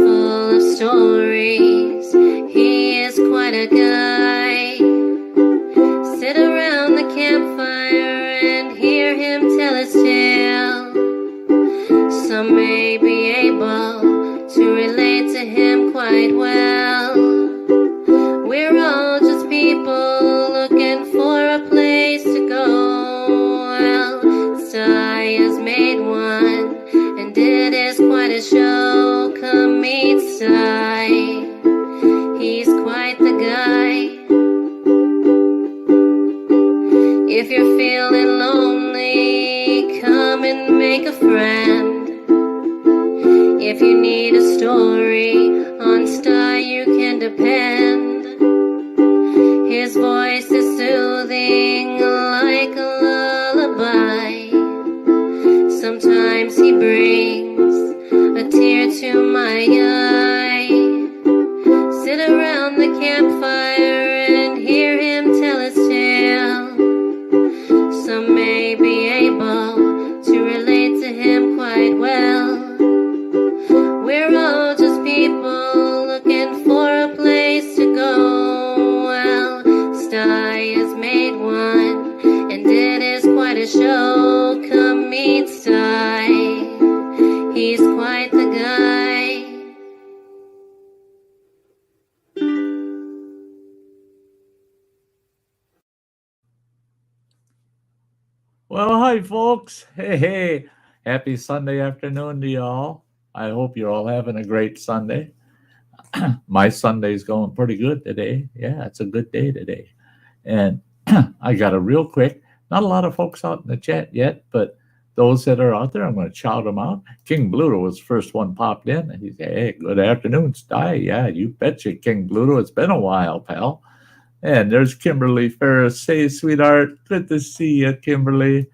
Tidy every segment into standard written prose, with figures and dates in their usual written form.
full of stories. He is quite a guy. Sit around the campfire and hear him tell his tale. Some may be able to relate to him quite well. We're all just people looking for a place to go. Well, Sty has made one, and it is quite a show. Come meet Sty. He's quite the guy. If you're feeling lonely, come and make a friend. If you need a story, on Sty you can depend. His voice is soothing like a lullaby. Sometimes he brings a tear to my eye. Sit around the campfire and hear him tell his tale. Some may be able to relate to him quite well. We're all just people looking for a place to go. Well, Sty has made one, and it is quite a show. Come meet Sty. He's quite the guy. Well, hi, folks. Hey. Happy Sunday afternoon to y'all. I hope you're all having a great Sunday. My Sunday's going pretty good today. Yeah, it's a good day today. And I got a real quick, not a lot of folks out in the chat yet, but those that are out there, I'm going to shout them out. King Bluto was the first one popped in. And he said, hey, good afternoon, Sty. Yeah, you betcha, King Bluto. It's been a while, pal. And there's Kimberly Ferris. Hey, sweetheart. Good to see you, Kimberly.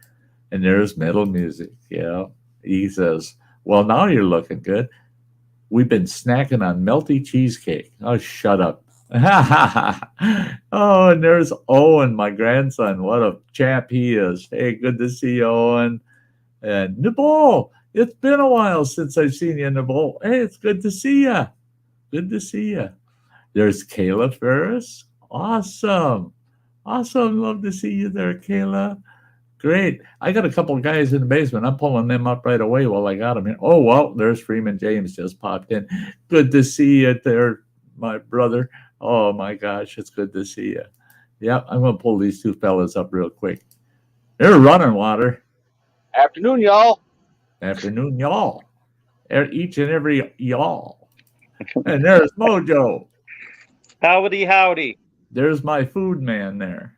And there's Metal Music. Yeah. He says, well, now you're looking good. We've been snacking on melty cheesecake. Oh, shut up. Oh, and there's Owen, my grandson. What a champ he is. Hey, good to see you, Owen. And Nabal, it's been a while since I've seen you, Nabal. Hey, it's good to see you. Good to see you. There's Kayla Ferris. Awesome. Love to see you there, Kayla. Great. I got a couple of guys in the basement. I'm pulling them up right away while I got them here. Oh, well, there's Freeman James just popped in. Good to see you there, my brother. Oh, my gosh, it's good to see you. Yeah, I'm going to pull these two fellas up real quick. They're running water. Afternoon, y'all. Afternoon, y'all. Each and every y'all. And there's Mojo. Howdy. There's my food man there.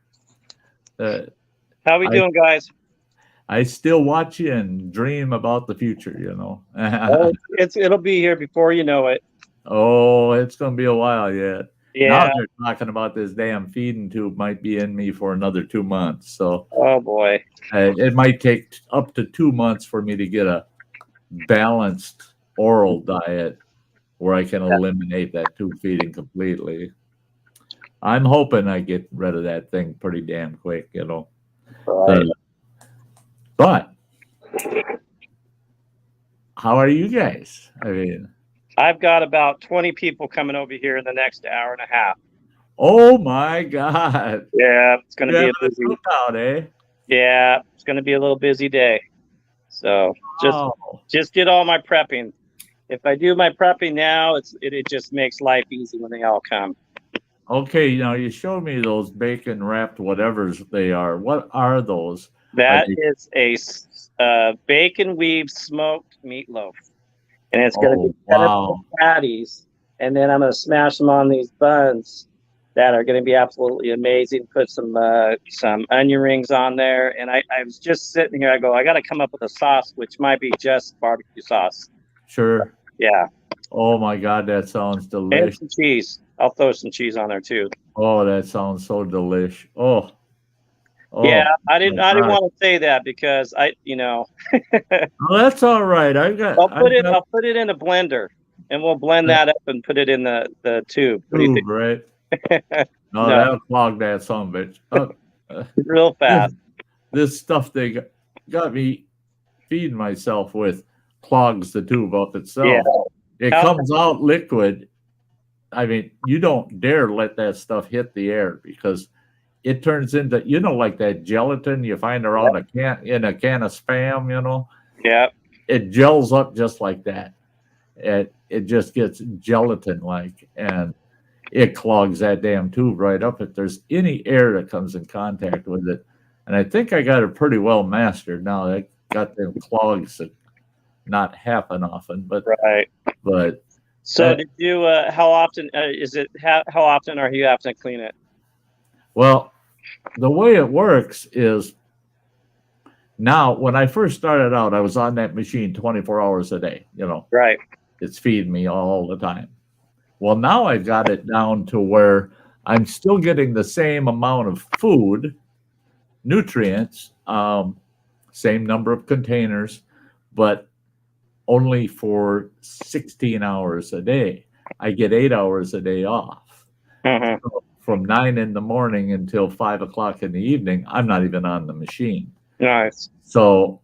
How we doing, guys? I still watch you and dream about the future, you know. Oh, it'll be here before you know it. Oh, it's going to be a while yet. Yeah. Now they're talking about this damn feeding tube might be in me for another 2 months. So, oh boy, it might take up to 2 months for me to get a balanced oral diet where I can eliminate that tube feeding completely. I'm hoping I get rid of that thing pretty damn quick, you know. Right. But how are you guys? I mean, I've got about 20 people coming over here in the next hour and a half. Oh my God! Yeah, it's going to be a busy cookout, eh? Yeah, it's going to be a little busy day. So just did all my prepping. If I do my prepping now, it just makes life easy when they all come. Okay, now you showed me those bacon wrapped whatevers they are. What are those? That is a bacon weave smoked meatloaf, and it's going to be patties. And then I'm going to smash them on these buns that are going to be absolutely amazing. Put some onion rings on there, and I was just sitting here. I go, I got to come up with a sauce, which might be just barbecue sauce. Sure. Yeah. Oh my God, that sounds delicious. And some cheese. I'll throw some cheese on there too. Oh, that sounds so delish. Oh. Yeah, I didn't want to say that because Well, that's all right. I'll put it in a blender and we'll blend that up and put it in the tube. Right? No, that'll clog that son of a bitch. Real fast. This stuff they got me feeding myself with clogs the tube up itself. It comes out liquid. I mean, you don't dare let that stuff hit the air because it turns into, like that gelatin you find around a can of Spam, Yeah. It gels up just like that. It just gets gelatin like, and it clogs that damn tube right up if there's any air that comes in contact with it. And I think I got it pretty well mastered now. I got them clogs that not happen often, but right. But so did you? How often is it? How often are you having to clean it? Well, the way it works is now when I first started out, I was on that machine 24 hours a day. Right. It's feeding me all the time. Well, now I got it down to where I'm still getting the same amount of food, nutrients, same number of containers, but only for 16 hours a day. I get 8 hours a day off. Mm-hmm. So from 9 in the morning until 5 o'clock in the evening, I'm not even on the machine. Nice. So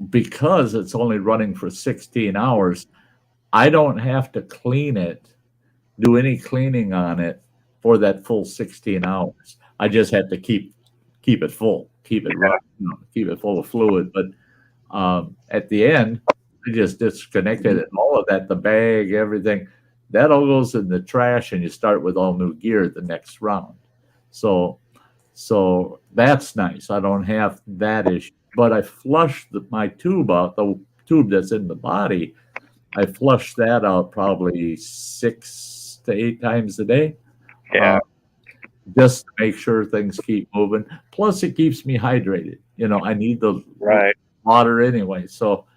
because it's only running for 16 hours, I don't have to clean it, do any cleaning on it for that full 16 hours. I just have to keep it full, keep it running, keep it full of fluid. But at the end, I just disconnected it. All of that, the bag, everything, that all goes in the trash, and you start with all new gear the next round. So that's nice. I don't have that issue. But I flushed my tube out, the tube that's in the body. I flush that out probably 6 to 8 times a day. Yeah. Just to make sure things keep moving. Plus, it keeps me hydrated. I need the water anyway. So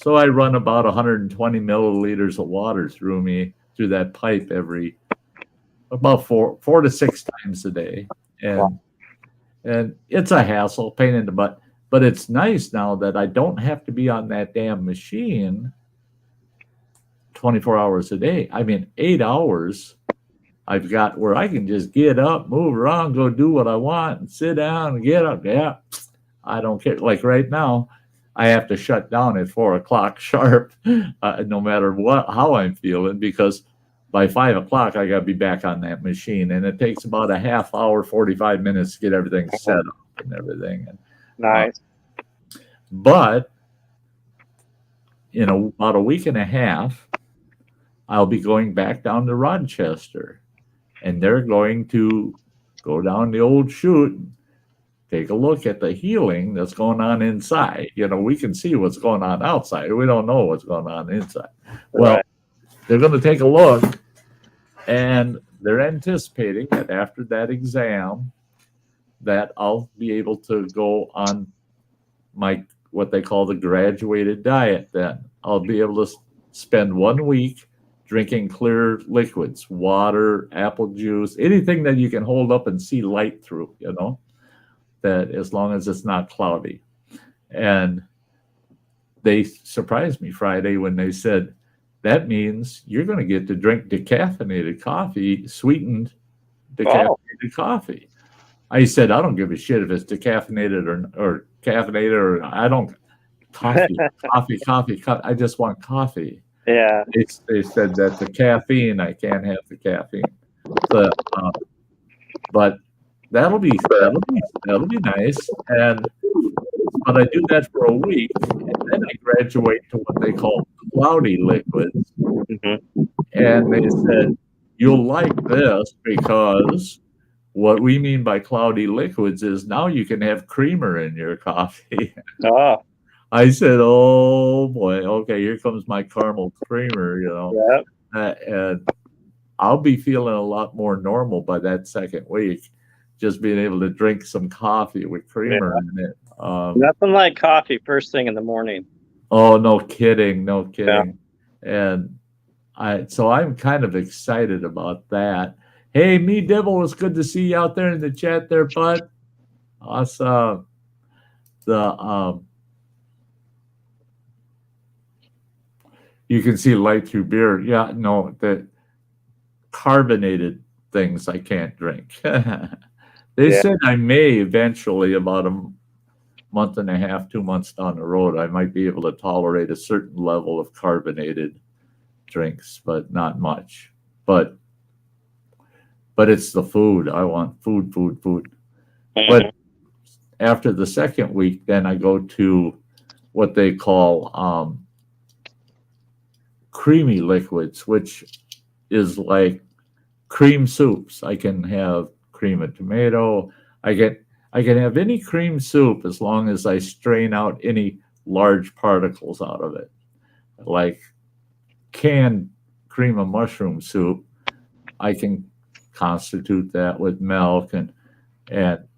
I run about 120 milliliters of water through that pipe about 4 to 6 times a day. And it's a hassle, pain in the butt. But it's nice now that I don't have to be on that damn machine 24 hours a day. I mean, 8 hours I've got where I can just get up, move around, go do what I want, and sit down and get up. Yeah, I don't care. Like right now, I have to shut down at 4 o'clock sharp, no matter how I'm feeling, because by 5 o'clock, I got to be back on that machine. And it takes about a half hour, 45 minutes to get everything set up and everything. Nice. But in about a week and a half, I'll be going back down to Rochester, and they're going to go down the old chute, take a look at the healing that's going on inside. We can see what's going on outside. We don't know what's going on inside. Well, they're going to take a look, and they're anticipating that after that exam that I'll be able to go on what they call the graduated diet. Then I'll be able to spend 1 week drinking clear liquids, water, apple juice, anything that you can hold up and see light through, that as long as it's not cloudy. And they surprised me Friday when they said, that means you're going to get to drink decaffeinated coffee, sweetened decaffeinated coffee. I said, I don't give a shit if it's decaffeinated or caffeinated, or I don't. Coffee. I just want coffee. Yeah. They said that the caffeine, I can't have the caffeine. But that'll be nice. But I do that for a week, and then I graduate to what they call cloudy liquids. Mm-hmm. And they said, you'll like this because what we mean by cloudy liquids is now you can have creamer in your coffee. Oh. I said, oh boy, okay, here comes my caramel creamer, and I'll be feeling a lot more normal by that second week, just being able to drink some coffee with creamer in it. Nothing like coffee first thing in the morning. Oh, no kidding. Yeah. And so I'm kind of excited about that. Hey, me Devil, it's good to see you out there in the chat there, bud. Awesome. You can see light through beer. Yeah, no, the carbonated things I can't drink. They said I may eventually, about a month and a half, 2 months down the road, I might be able to tolerate a certain level of carbonated drinks, but not much. But it's the food. I want food. But after the second week, then I go to what they call creamy liquids, which is like cream soups. I can have cream of tomato. I can have any cream soup as long as I strain out any large particles out of it. Like canned cream of mushroom soup, I can constitute that with milk and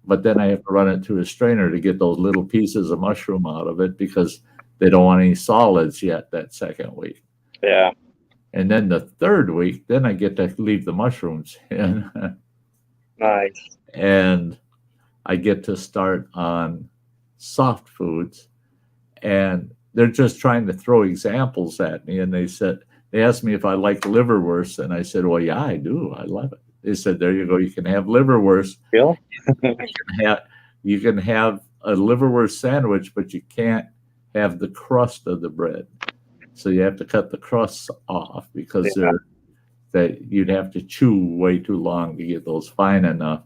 but then I have to run it through a strainer to get those little pieces of mushroom out of it because they don't want any solids yet that second week. Yeah. And then the third week, then I get to leave the mushrooms in. Nice. And I get to start on soft foods. And they're just trying to throw examples at me. And they asked me if I like liverwurst. And I said, well, yeah, I do. I love it. They said, there you go. You can have liverwurst. Bill? You can have a liverwurst sandwich, but you can't have the crust of the bread. So you have to cut the crusts off because you'd have to chew way too long to get those fine enough.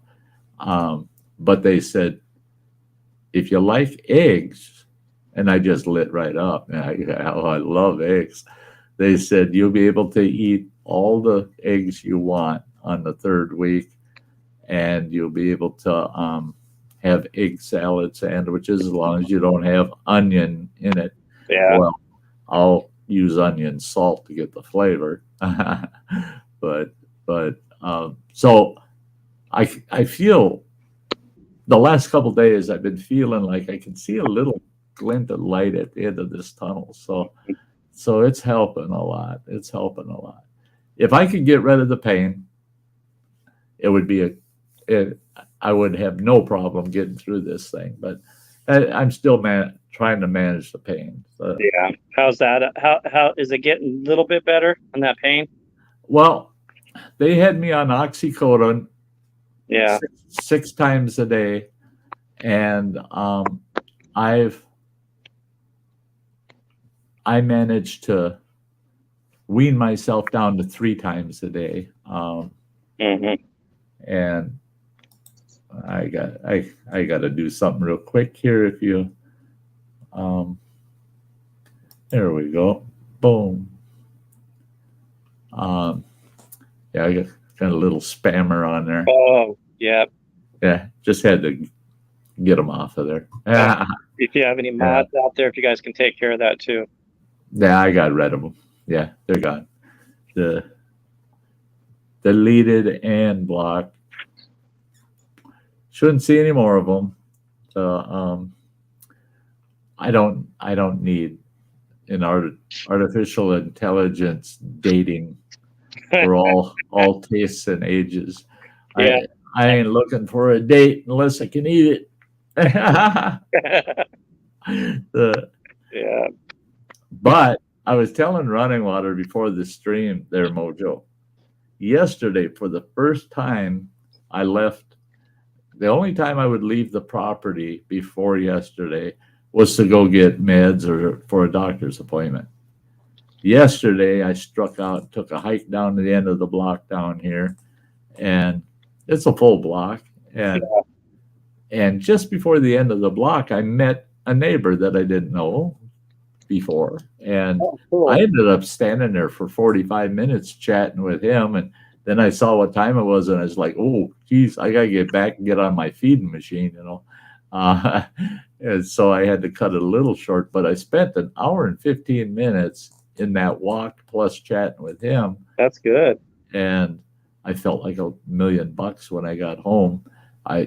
But they said, if you like eggs, and I just lit right up. I love eggs. They said, you'll be able to eat all the eggs you want on the third week, and you'll be able to have egg salad sandwiches as long as you don't have onion in it. Yeah. Well, I'll use onion salt to get the flavor. So I feel the last couple of days I've been feeling like I can see a little glint of light at the end of this tunnel. So it's helping a lot. It's helping a lot. If I could get rid of the pain, it would be I would have no problem getting through this thing, but I'm still trying to manage the pain. So, yeah. How's that? How is it getting a little bit better on that pain? Well, they had me on oxycodone. Yeah. Six times a day, and I managed to wean myself down to 3 times a day. And I got to do something real quick here. If you, there we go. Boom. Yeah, I got a little spammer on there. Oh, yeah. Yeah, just had to get them off of there. If you have any mods out there, if you guys can take care of that too. Yeah, I got rid of them. Yeah, they're gone. Deleted and blocked. Shouldn't see any more of them. So I don't need an artificial intelligence dating for all tastes and ages. Yeah. I ain't looking for a date unless I can eat it. Yeah. But I was telling Running Water before the stream there, Mojo. Yesterday, for the first time, I left. The only time I would leave the property before yesterday was to go get meds or for a doctor's appointment. Yesterday, I struck out, took a hike down to the end of the block down here, and it's a full block. And just before the end of the block, I met a neighbor that I didn't know before. And cool. I ended up standing there for 45 minutes chatting with him. And then I saw what time it was, and I was like, oh, geez, I got to get back and get on my feeding machine, And so I had to cut it a little short, but I spent an hour and 15 minutes in that walk plus chatting with him. That's good. And I felt like $1 million when I got home.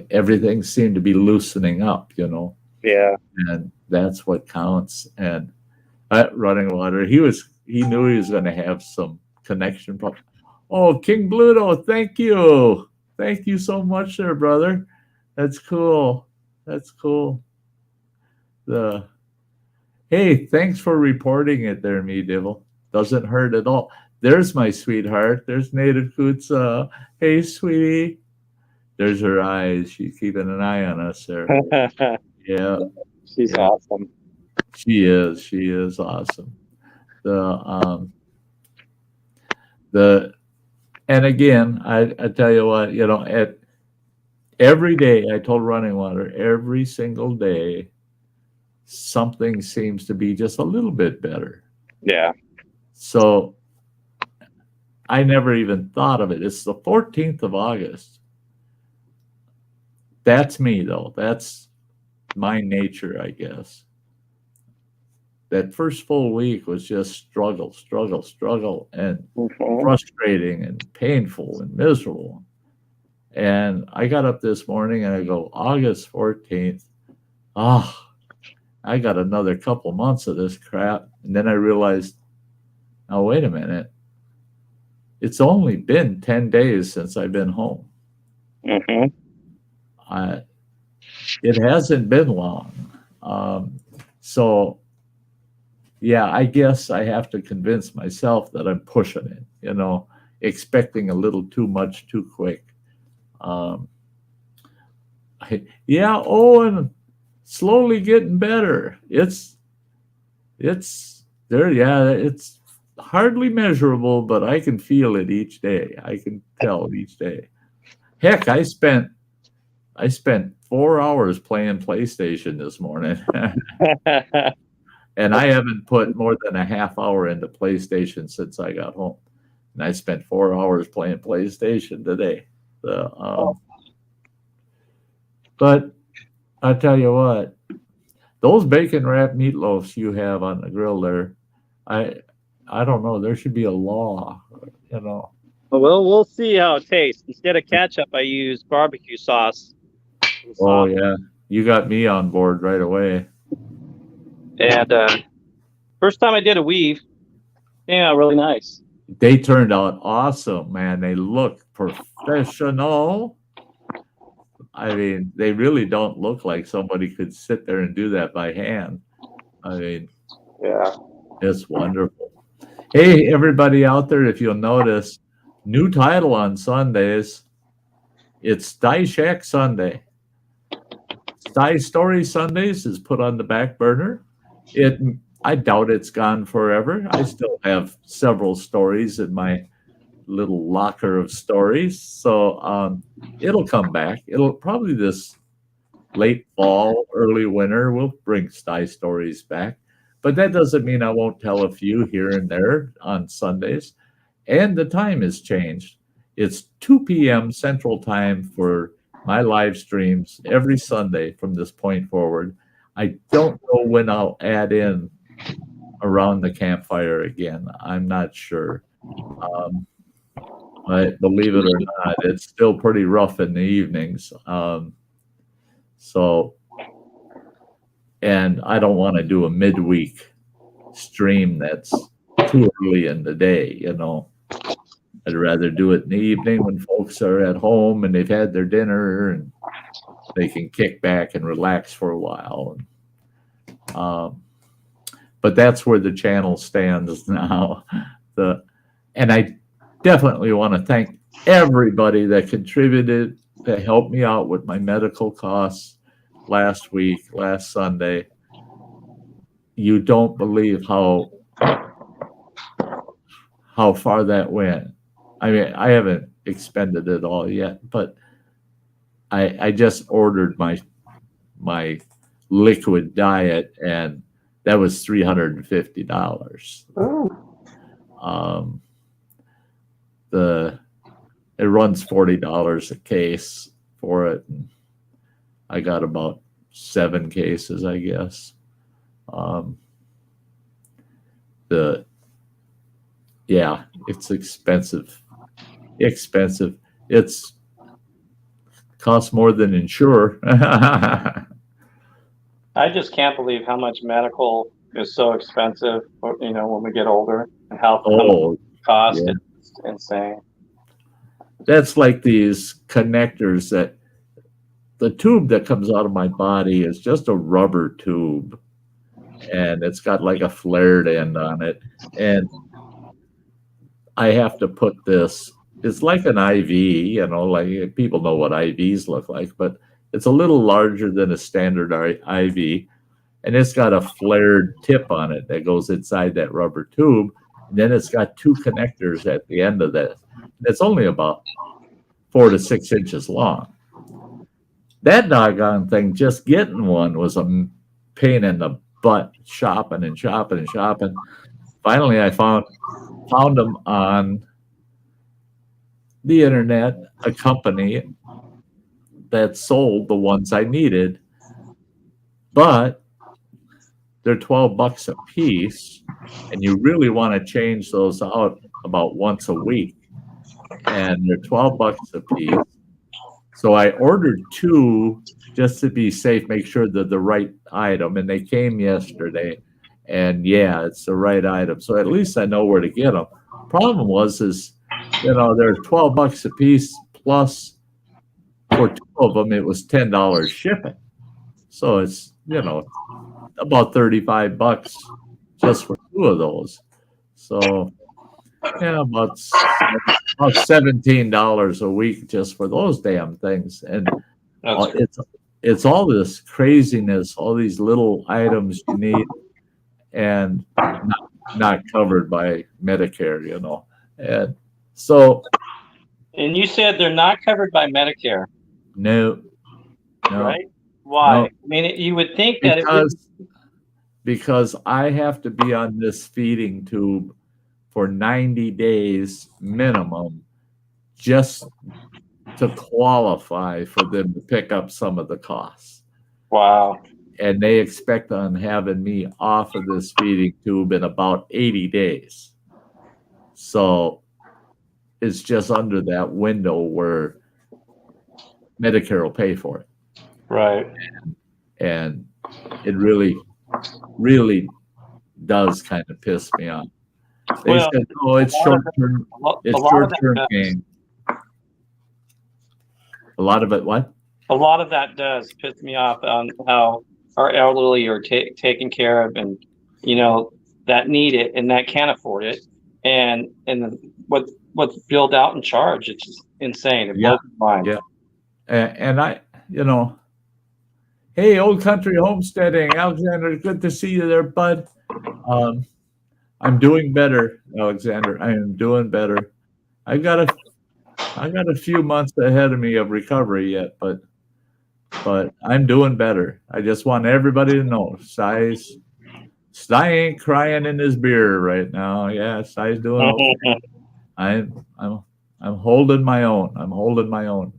Everything seemed to be loosening up, Yeah. And that's what counts. And Running Water, he knew he was going to have some connection problems. Oh, King Bluto, thank you. Thank you so much there, brother. That's cool. That's cool. Hey, thanks for reporting it there, me devil. Doesn't hurt at all. There's my sweetheart. There's Native Coots. Hey, sweetie. There's her eyes. She's keeping an eye on us there. Yeah. She's awesome. She is. She is awesome. And again, I tell you what, at every day, I told Running Water, every single day, something seems to be just a little bit better. Yeah. So I never even thought of it. It's the 14th of August. That's me, though. That's my nature, I guess. That first full week was just struggle, and frustrating and painful and miserable. And I got up this morning and I go, August 14th. I got another couple months of this crap. And then I realized, oh, wait a minute. It's only been 10 days since I've been home. Mm-hmm. It hasn't been long. So, yeah, I guess I have to convince myself that I'm pushing it, expecting a little too much too quick. And slowly getting better. It's there. Yeah, it's hardly measurable, but I can feel it each day. I can tell each day. Heck, I spent 4 hours playing PlayStation this morning. And I haven't put more than a half hour into PlayStation since I got home. And I spent 4 hours playing PlayStation today. But I tell you what, those bacon wrapped meatloafs you have on the grill there, I don't know. There should be a law, Well, we'll see how it tastes. Instead of ketchup, I use barbecue sauce. Oh yeah, you got me on board right away. And first time I did a weave, came out really nice. They turned out awesome, man. They look professional. I mean, they really don't look like somebody could sit there and do that by hand. I mean, yeah, it's wonderful. Hey, everybody out there, if you'll notice, new title on Sundays. It's Sty Shack Sunday. Sty Story Sundays is put on the back burner. I doubt it's gone forever. I still have several stories in my little locker of stories. So it'll come back. It'll probably this late fall, early winter, we'll bring Sty Stories back. But that doesn't mean I won't tell a few here and there on Sundays. And the time has changed. It's 2 p.m. Central Time for my live streams every Sunday from this point forward. I don't know when I'll add in around the campfire again. I'm not sure. But believe it or not, it's still pretty rough in the evenings. And I don't want to do a midweek stream that's too early in the day, I'd rather do it in the evening when folks are at home and they've had their dinner and they can kick back and relax for a while. But that's where the channel stands now. And I definitely want to thank everybody that contributed to help me out with my medical costs last Sunday. You don't believe how far that went. I mean, I haven't expended it all yet, but I just ordered my liquid diet, and that was $350. It runs $40 a case for it, and I got about 7 cases, I guess. It's expensive. It's costs more than insure. I just can't believe how much medical is so expensive, when we get older, and how much it costs. Yeah. It's insane. That's like these connectors that the tube that comes out of my body is just a rubber tube, and it's got like a flared end on it, and I have to put this. It's like an IV, like people know what IVs look like, but it's a little larger than a standard IV, and it's got a flared tip on it that goes inside that rubber tube, And then it's got two connectors at the end of that. It's only about 4 to 6 inches long. That doggone thing, just getting one was a pain in the butt, shopping and shopping and shopping. Finally, I found them on the internet, a company that sold the ones I needed, but they're $12 a piece, and you really want to change those out about once a week, and they're $12 a piece. So I ordered two just to be safe, make sure they're the right item, and they came yesterday, and yeah, it's the right item. So at least I know where to get them. Problem is they're $12 a piece, plus for two of them it was $10 shipping. So it's about $35 just for two of those. So yeah, about $17 a week just for those damn things. And it's all this craziness, all these little items you need, and not covered by Medicare, and so. And you said they're not covered by Medicare. No. Right? Why? No. I mean, you would think that because I have to be on this feeding tube for 90 days minimum just to qualify for them to pick up some of the costs. Wow. And they expect on having me off of this feeding tube in about 80 days. So it's just under that window where Medicare will pay for it. Right. And it really, really does kind of piss me off. They said, "Oh, it's short-term. It's short-term gain." A lot of it, what? A lot of that does piss me off on how our elderly are taken care of, and that need it and that can't afford it, and what's billed out and charged. It's just insane. It blows my mind. Yeah. And I, hey, Old Country Homesteading, Alexander, good to see you there, bud. I'm doing better, Alexander. I am doing better. I got a few months ahead of me of recovery yet, but I'm doing better. I just want everybody to know, Sty ain't crying in his beer right now. Yeah, Sty's doing okay. I'm holding my own. I'm holding my own.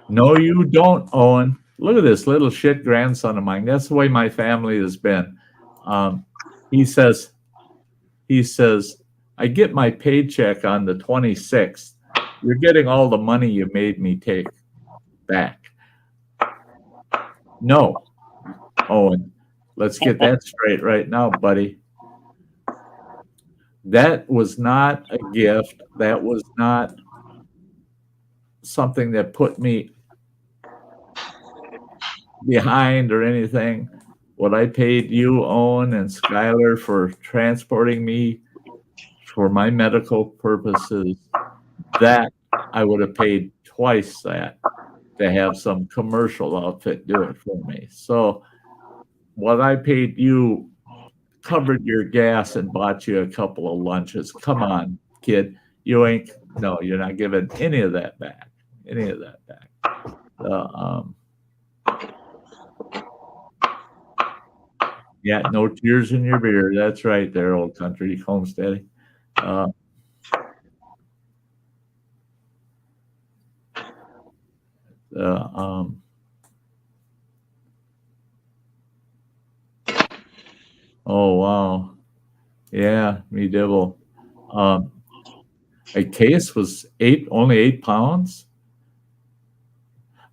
No, you don't, Owen. Look at this little shit grandson of mine. That's the way my family has been. He says, I get my paycheck on the 26th. You're getting all the money you made me take back. No, Owen, let's get that straight right now, buddy. That was not a gift. That was not something that put me behind or anything. What I paid you, Owen, and Skylar for transporting me for my medical purposes, that I would have paid twice that to have some commercial outfit do it for me. So what I paid you covered your gas and bought you a couple of lunches. Come on, kid. You're not giving any of that back. Any of that back. Yeah, no tears in your beer. That's right there, Old Country Homesteading. Oh, wow. Yeah, me dibble. A case was only 8 pounds.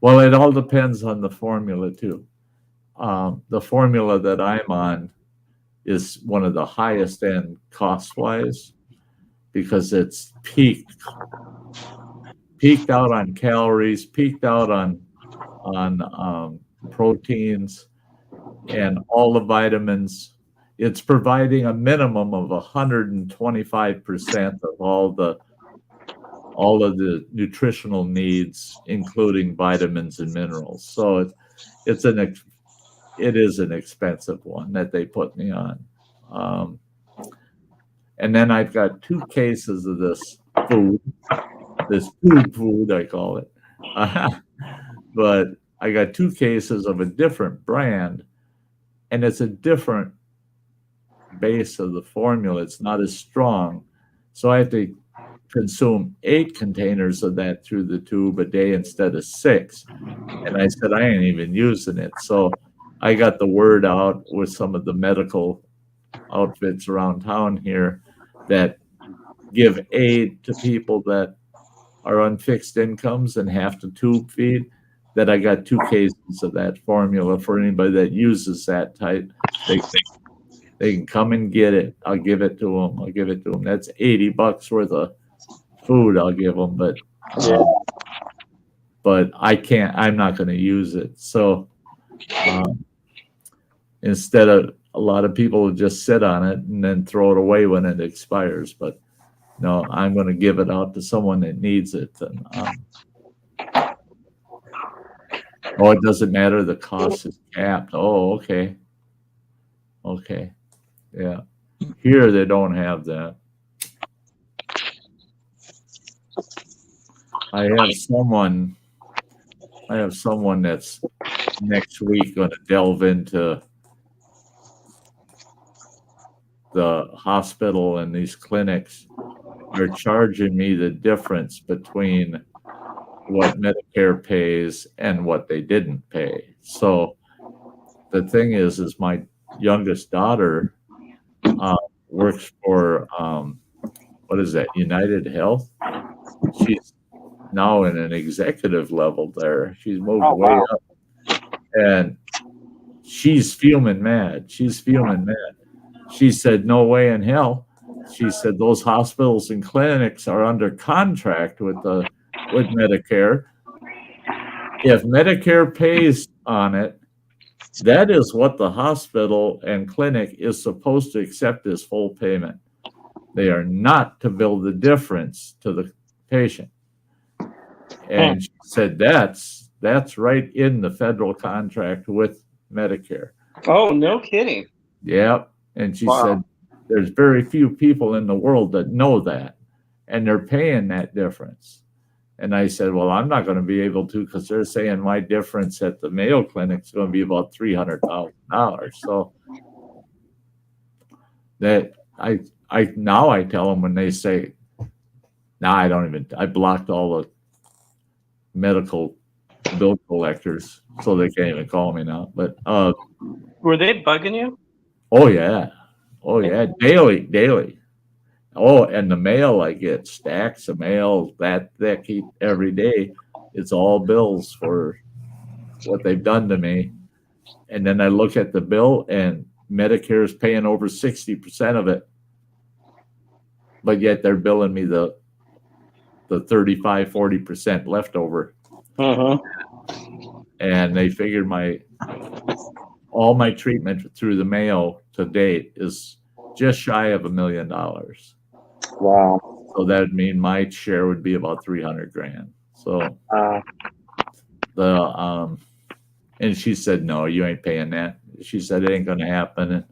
Well, it all depends on the formula too. The formula that I'm on is one of the highest end cost-wise because it's peaked out on calories, peaked out on proteins and all the vitamins. It's providing a minimum of 125% of all the all of the nutritional needs, including vitamins and minerals. So it is an expensive one that they put me on. And then I've got 2 cases of this tube food, I call it. But I got 2 cases of a different brand, and it's a different base of the formula. It's not as strong. So I have to consume 8 containers of that through the tube a day instead of 6. And I said, I ain't even using it. So I got the word out with some of the medical outfits around town here that give aid to people that are on fixed incomes and have to tube feed, that I got 2 cases of that formula for anybody that uses that type. They can come and get it. I'll give it to them. That's $80 worth of food I'll give them, but I'm not going to use it. So instead of, a lot of people just sit on it and then throw it away when it expires. But no, I'm going to give it out to someone that needs it. And, it doesn't matter. The cost is capped. Oh, okay. Okay. Yeah. Here they don't have that. I have someone that's next week going to delve into the hospital, and these clinics are charging me the difference between what Medicare pays and what they didn't pay. So the thing is my youngest daughter works for what is that, United Health? She's now in an executive level there. She's moved way up, and she's fuming mad. She said, no way in hell. She said, those hospitals and clinics are under contract with Medicare. If Medicare pays on it, that is what the hospital and clinic is supposed to accept as full payment. They are not to bill the difference to the patient. And she said, that's right in the federal contract with Medicare. Oh, no kidding. Yep. And she said, there's very few people in the world that know that, and they're paying that difference. And I said, well, I'm not going to be able to, because they're saying my difference at the Mayo Clinic is going to be about $300,000. So that I tell them when they say, I blocked all the medical bill collectors, so they can't even call me now. But were they bugging you? Oh yeah, daily. Oh, and the mail, I get stacks of mail that keep every day. It's all bills for what they've done to me. And then I look at the bill, and Medicare is paying over 60% of it, but yet they're billing me the 35-40% leftover. And they figured all my treatment through the Mayo to date is just shy of $1 million. Wow. So that'd mean my share would be about $300,000. So and she said, no, you ain't paying that. She said it ain't gonna happen. And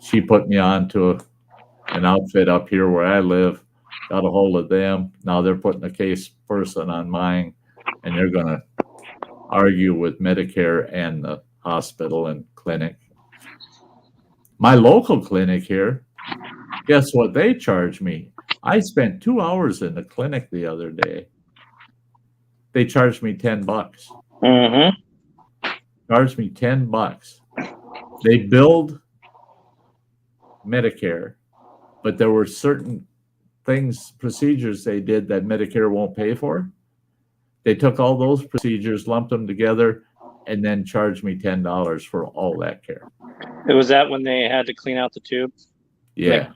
she put me on to an outfit up here where I live, got a hold of them. Now they're putting a case person on mine, and they're gonna argue with Medicare and the hospital and clinic. My local clinic here, guess what they charge me? I spent 2 hours in the clinic the other day. They charged me $10. Charged me $10. They billed Medicare, but there were certain procedures they did that Medicare won't pay for. They took all those procedures, lumped them together, and then charged me $10 for all that care. Was that when they had to clean out the tubes? Yeah.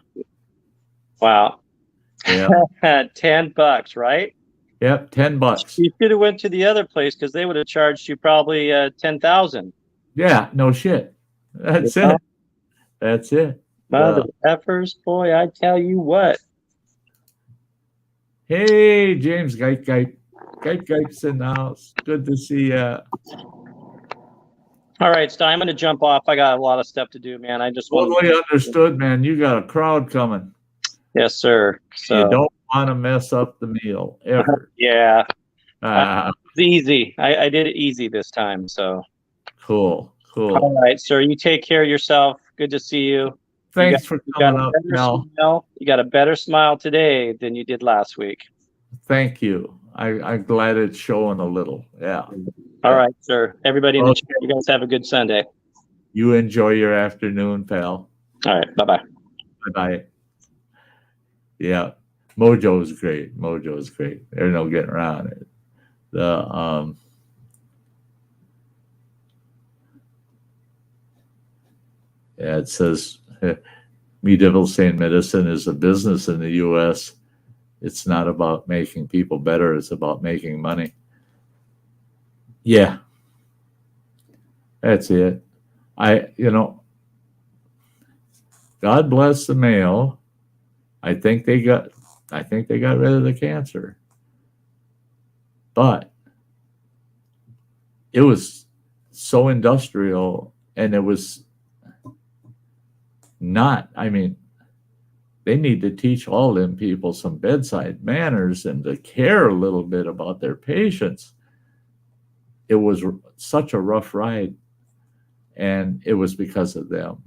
Wow. Yeah. $10, right? Yep, $10. You should have went to the other place, because they would have charged you probably $10,000. Yeah, no shit. That's it. Mother effers, boy, I tell you what. Hey, James Gipe Gipe's in the house. Good to see you. All right, Sty, I'm going to jump off. I got a lot of stuff to do, man. I just want Totally understood, man. You got a crowd coming. Yes, sir. So You don't want to mess up the meal ever. yeah, Ah, it's easy. I did it easy this time. So cool. all right, sir. You take care of yourself. Good to see you. Thanks for coming up, pal. You got a better smile today than you did last week. Thank you. I'm glad it's showing a little. Yeah. All right, sir. Everybody in the Okay. chat, you guys have a good Sunday. You enjoy your afternoon, pal. All right. Bye-bye. Bye-bye. Yeah. Mojo's great. Mojo's great. There's no getting around it. Yeah, it says medieval Saint medicine is a business in the U.S. It's not about making people better. It's about making money. Yeah. That's it. God bless the Mayo. I think they got rid of the cancer. But it was so industrial, and it was not, they need to teach all them people some bedside manners and to care a little bit about their patients. It was such a rough ride, and it was because of them.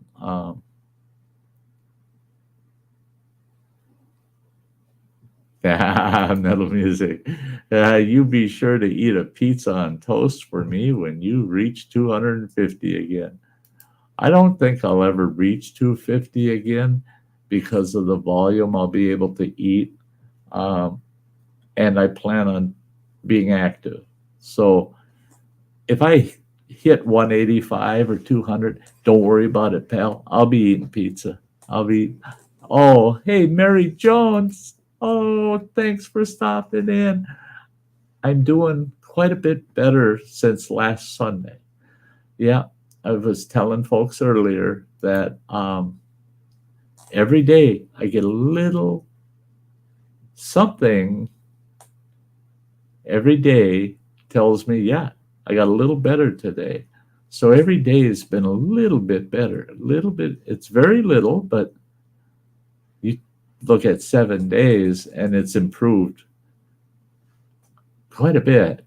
Metal music. You be sure to eat a pizza on toast for me when you reach 250 again. I don't think I'll ever reach 250 again because of the volume I'll be able to eat. And I plan on being active. So if I hit 185 or 200, don't worry about it, pal. I'll be eating pizza. Oh, hey, Mary Jones. Oh, thanks for stopping in. I'm doing quite a bit better since last Sunday. Yeah, I was telling folks earlier that every day I get a little something. Every day tells me, yeah, I got a little better today. So every day has been a little bit better. A little bit. It's very little, but you look at 7 days and it's improved quite a bit,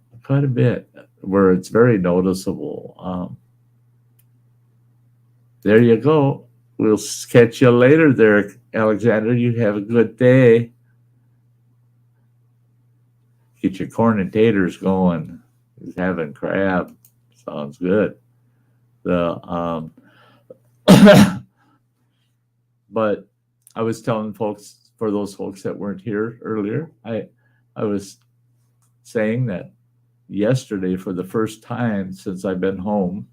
where it's very noticeable. There you go. We'll catch you later there, Alexander. You have a good day. Get your corn and taters going. He's having crab. Sounds good. But I was telling folks, for those folks that weren't here earlier, I was saying that yesterday, for the first time since I've been home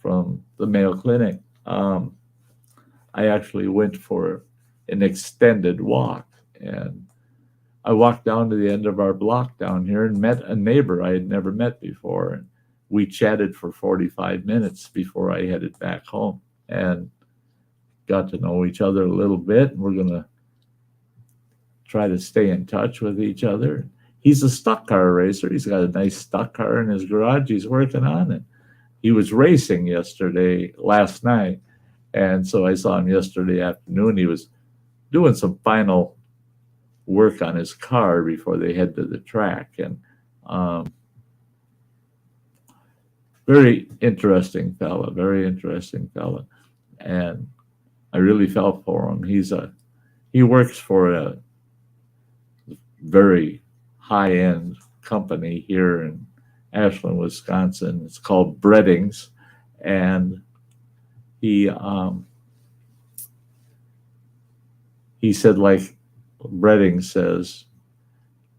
from the Mayo Clinic, I actually went for an extended walk. And I walked down to the end of our block down here and met a neighbor I had never met before. And we chatted for 45 minutes before I headed back home and got to know each other a little bit. And we're going to try to stay in touch with each other. He's a stock car racer. He's got a nice stock car in his garage he's working on it. He was racing last night. And so I saw him yesterday afternoon. He was doing some final work on his car before they head to the track. And very interesting fella. And I really felt for him. He works for a very high-end company here in Ashland, Wisconsin. It's called Breadings, and he said, like Breadings says,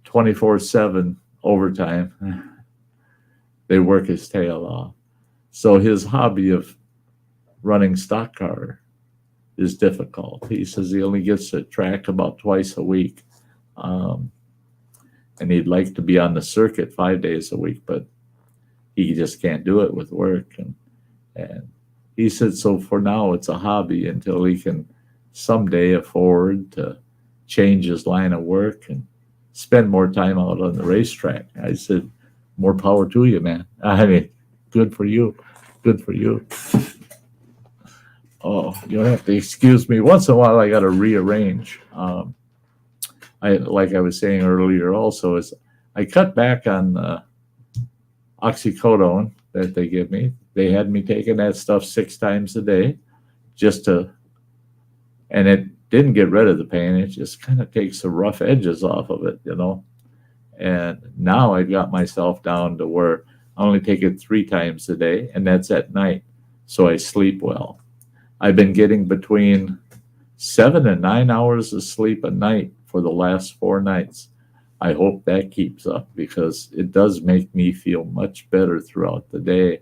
24/7 overtime. They work his tail off. So his hobby of running stock car is difficult. He says he only gets to track about twice a week. And he'd like to be on the circuit 5 days a week, but he just can't do it with work. And he said, so for now, it's a hobby until he can someday afford to change his line of work and spend more time out on the racetrack. I said, more power to you, man. I mean, good for you. Good for you. Oh, you'll have to excuse me. Once in a while, I got to rearrange. Like I was saying earlier, also is I cut back on oxycodone that they give me. They had me taking that stuff 6 times a day, and it didn't get rid of the pain. It just kind of takes the rough edges off of it, And now I got myself down to where I only take it 3 times a day, and that's at night, so I sleep well. I've been getting between 7 and 9 hours of sleep a night for the last 4 nights. I hope that keeps up because it does make me feel much better throughout the day.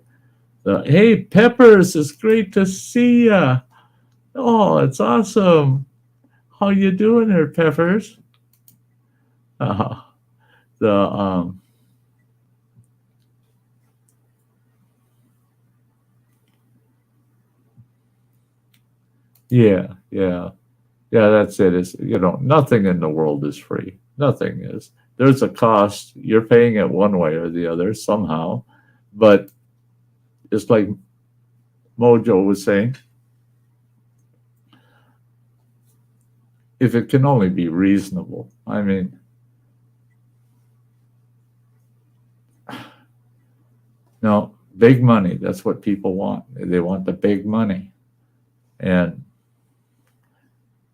Hey, Peppers, it's great to see ya. Oh, it's awesome. How you doing there, Peppers? Yeah, that's it. It's, nothing in the world is free. Nothing is. There's a cost. You're paying it one way or the other somehow. But it's like Mojo was saying, if it can only be reasonable. I mean, no, big money. That's what people want. They want the big money. And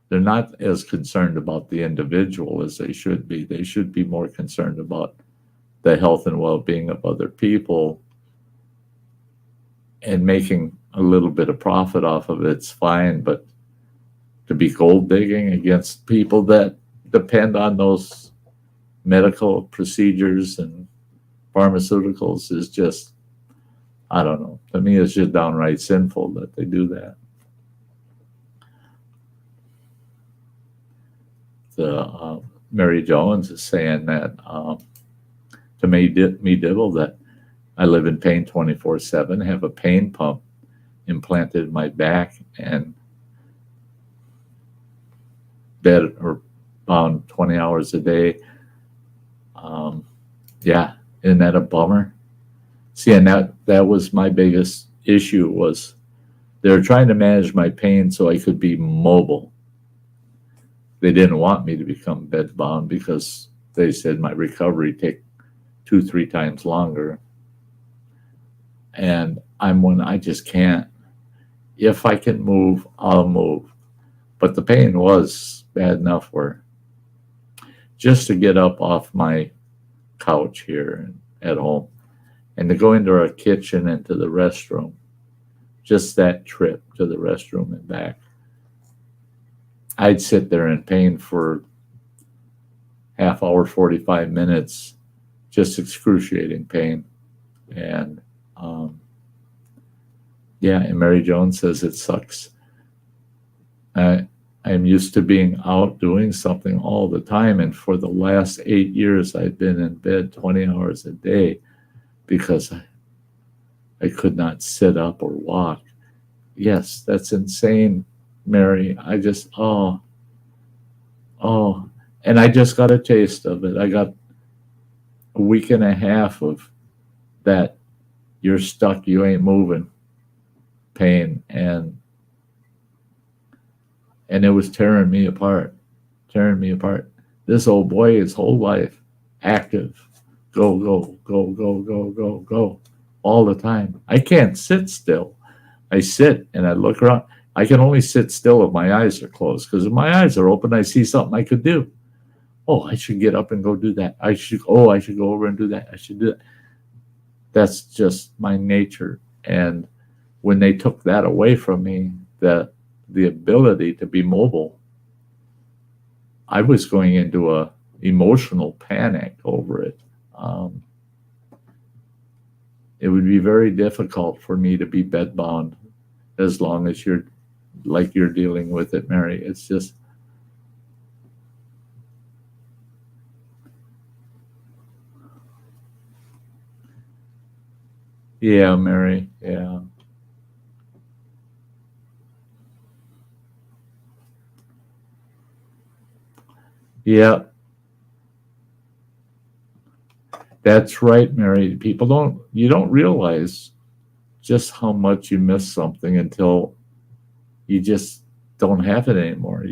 they're not as concerned about the individual as they should be. They should be more concerned about the health and well-being of other people, and making a little bit of profit off of it's fine, but to be gold digging against people that depend on those medical procedures and pharmaceuticals is just, I don't know. To me, it's just downright sinful that they do that. Mary Jones is saying that to me Dibble, that I live in pain 24/7, have a pain pump implanted in my back, and bed or bound 20 hours a day. Yeah, isn't that a bummer? See, and that was my biggest issue, was they were trying to manage my pain so I could be mobile. They didn't want me to become bed bound because they said my recovery take 2-3 times longer. And I'm one, I just can't. If I can move, I'll move. But the pain was bad enough where just to get up off my couch here at home and to go into our kitchen and to the restroom, just that trip to the restroom and back, I'd sit there in pain for half hour, 45 minutes, just excruciating pain. And and Mary Jones says it sucks. I'm used to being out doing something all the time, and for the last 8 years I've been in bed 20 hours a day because I could not sit up or walk. Yes, that's insane, Mary. I just, and I just got a taste of it. I got a week and a half of that you're stuck, you ain't moving pain, and it was tearing me apart. This old boy, his whole life, active, go, all the time. I can't sit still. I sit and I look around. I can only sit still if my eyes are closed, because if my eyes are open, I see something I could do. Oh, I should get up and go do that. I should go over and do that. I should do that. That's just my nature. And when they took that away from me, the ability to be mobile, I was going into a emotional panic over it. It would be very difficult for me to be bedbound as long as you're dealing with it, Mary. It's just, yeah, Mary, yeah. Yeah, that's right, Mary. You don't realize just how much you miss something until you just don't have it anymore.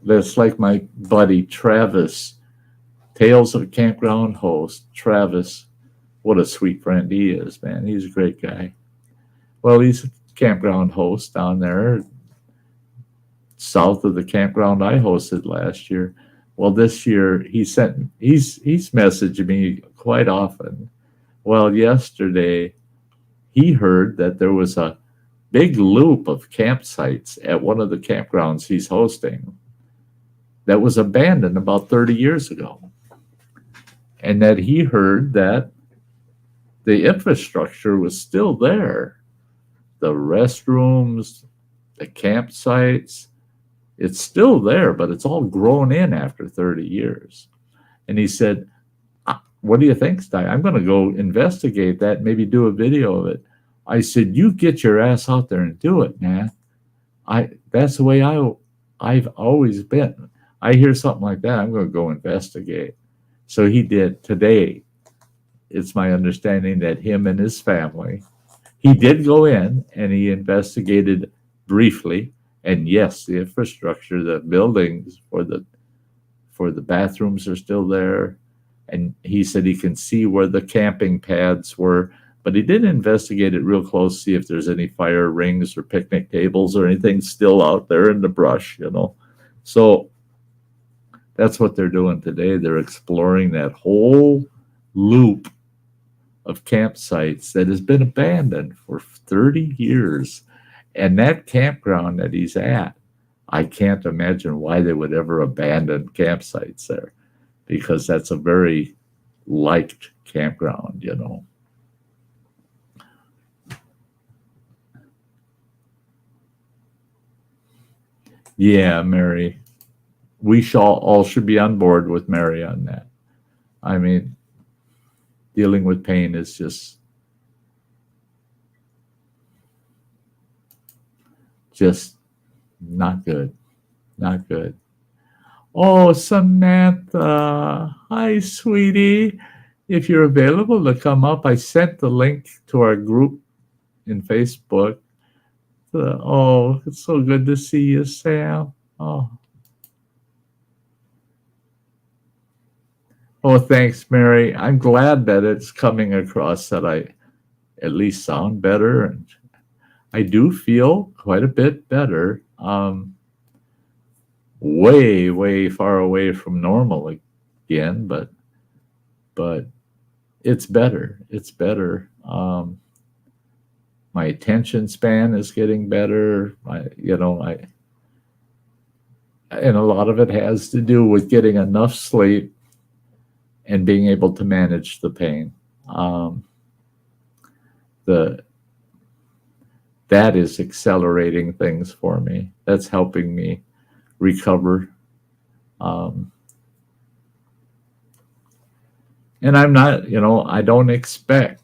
That's like my buddy Travis, Tales of a Campground host, Travis. What a sweet friend he is, man. He's a great guy. Well, he's a campground host down there south of the campground I hosted last year. Well, this year he's messaging me quite often. Well, yesterday he heard that there was a big loop of campsites at one of the campgrounds he's hosting that was abandoned about 30 years ago. And that he heard that the infrastructure was still there. The restrooms, the campsites, it's still there, but it's all grown in after 30 years. And he said, what do you think, Sty? I'm going to go investigate that, maybe do a video of it. I said, you get your ass out there and do it, man. That's the way I've always been. I hear something like that, I'm going to go investigate. So he did today. It's my understanding that him and his family, he did go in and he investigated briefly. And yes, the infrastructure, the buildings for the bathrooms are still there. And he said he can see where the camping pads were, but he didn't investigate it real close, see if there's any fire rings or picnic tables or anything still out there in the brush, So that's what they're doing today. They're exploring that whole loop of campsites that has been abandoned for 30 years. And that campground that he's at, I can't imagine why they would ever abandon campsites there, because that's a very liked campground, Yeah, Mary. We all should be on board with Mary on that. I mean, dealing with pain is just not good. Not good. Oh, Samantha. Hi, sweetie. If you're available to come up, I sent the link to our group in Facebook. Oh, it's so good to see you, Sam. Oh, thanks, Mary. I'm glad that it's coming across that I at least sound better, and I do feel quite a bit better. Way, way far away from normal again, but it's better. It's better. My attention span is getting better. And a lot of it has to do with getting enough sleep and being able to manage the pain. That is accelerating things for me. That's helping me recover. And I'm not, I don't expect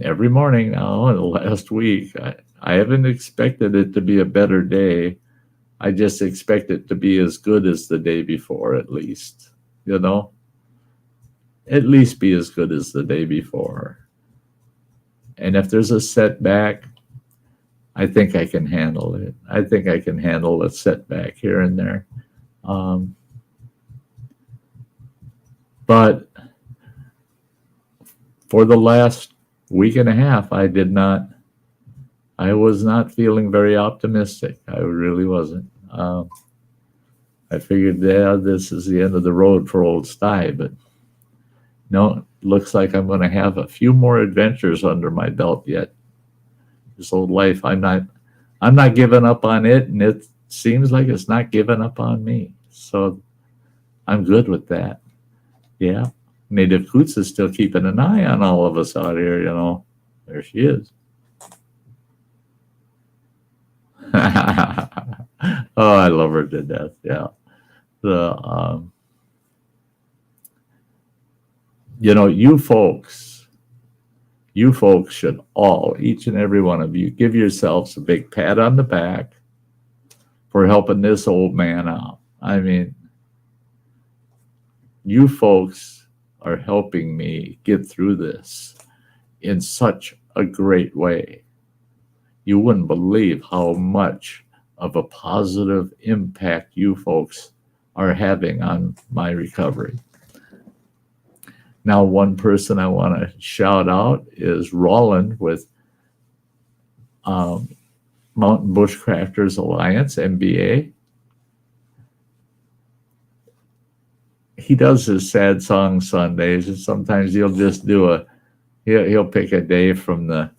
every morning now in the last week, I haven't expected it to be a better day. I just expect it to be as good as the day before, at least, at least be as good as the day before. And if there's a setback, I think I can handle it. I think I can handle a setback here and there. But for the last week and a half, I was not feeling very optimistic. I really wasn't. I figured, this is the end of the road for old Sty, but no, it looks like I'm going to have a few more adventures under my belt yet. This old life, I'm not giving up on it, and it seems like it's not giving up on me. So I'm good with that. Yeah. Native Coots is still keeping an eye on all of us out here, There she is. Oh, I love her to death. Yeah. You folks should each and every one of you, give yourselves a big pat on the back for helping this old man out. I mean, you folks are helping me get through this in such a great way. You wouldn't believe how much of a positive impact you folks are having on my recovery. Now, one person I want to shout out is Roland with Mountain Bushcrafters Alliance, MBA. He does his sad song Sundays, and sometimes he'll just do he'll pick a day from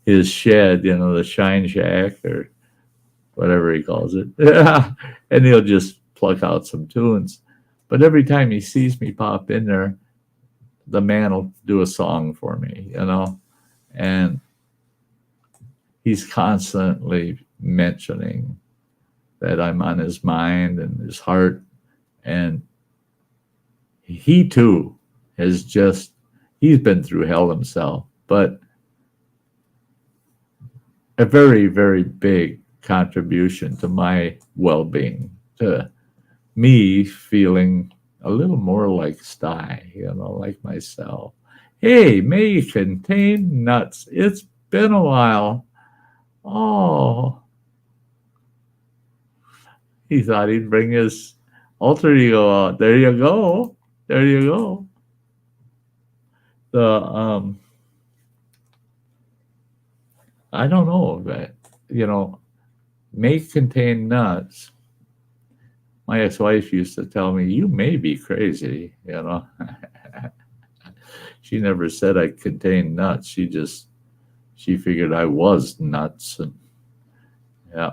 his shed, the Sty Shack or whatever he calls it, and he'll just pluck out some tunes. But every time he sees me pop in there, the man will do a song for me, and he's constantly mentioning that I'm on his mind and his heart. And he too he's been through hell himself, but a very, very big contribution to my well-being, to me feeling a little more like Sty, like myself. Hey, may contain nuts. It's been a while. Oh, he thought he'd bring his alter ego out. There you go. There you go. I don't know, but may contain nuts. My ex-wife used to tell me, you may be crazy, She never said I contained nuts. She figured I was nuts. And yeah.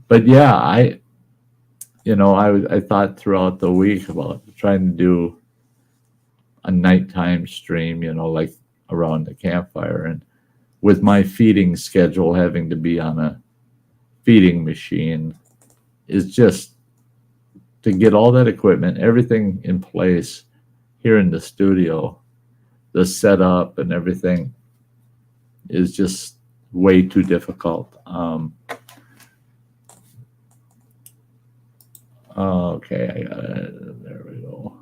But yeah, I thought throughout the week about trying to do a nighttime stream, like around the campfire. And with my feeding schedule having to be on a feeding machine, is just to get all that equipment, everything in place here in the studio, the setup and everything is just way too difficult. Okay, I got it. There we go.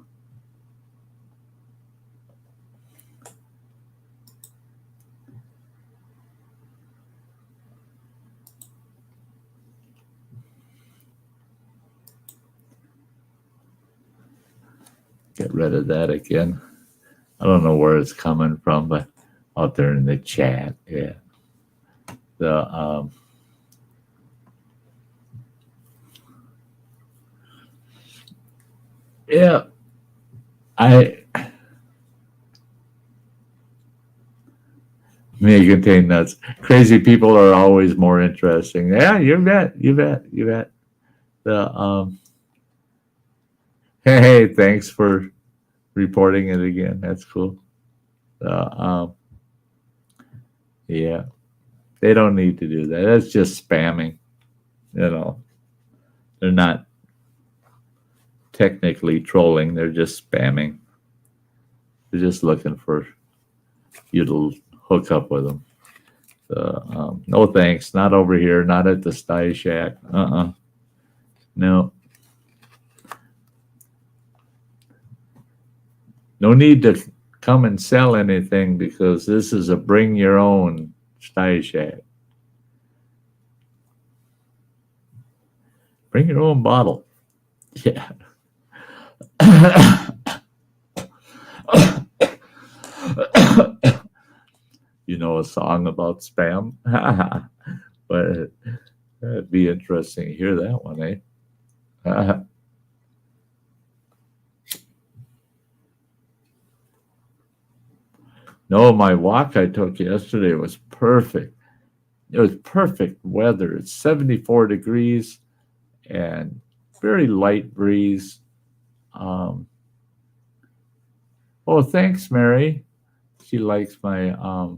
Get rid of that again. I don't know where it's coming from, but out there in the chat, yeah. Yeah, I may contain nuts. Crazy people are always more interesting. Yeah, you bet. Hey, thanks for reporting it again. That's cool. Yeah, they don't need to do that. That's just spamming. They're not technically trolling. They're just spamming. They're just looking for you to hook up with them. No thanks. Not over here. Not at the Sty Shack. No. No need to come and sell anything because this is a bring your own Sty Shack. Bring your own bottle. Yeah. A song about spam? But it'd be interesting to hear that one, eh? No, my walk I took yesterday was perfect. It was perfect weather. It's 74 degrees and very light breeze. Oh, thanks, Mary. She likes my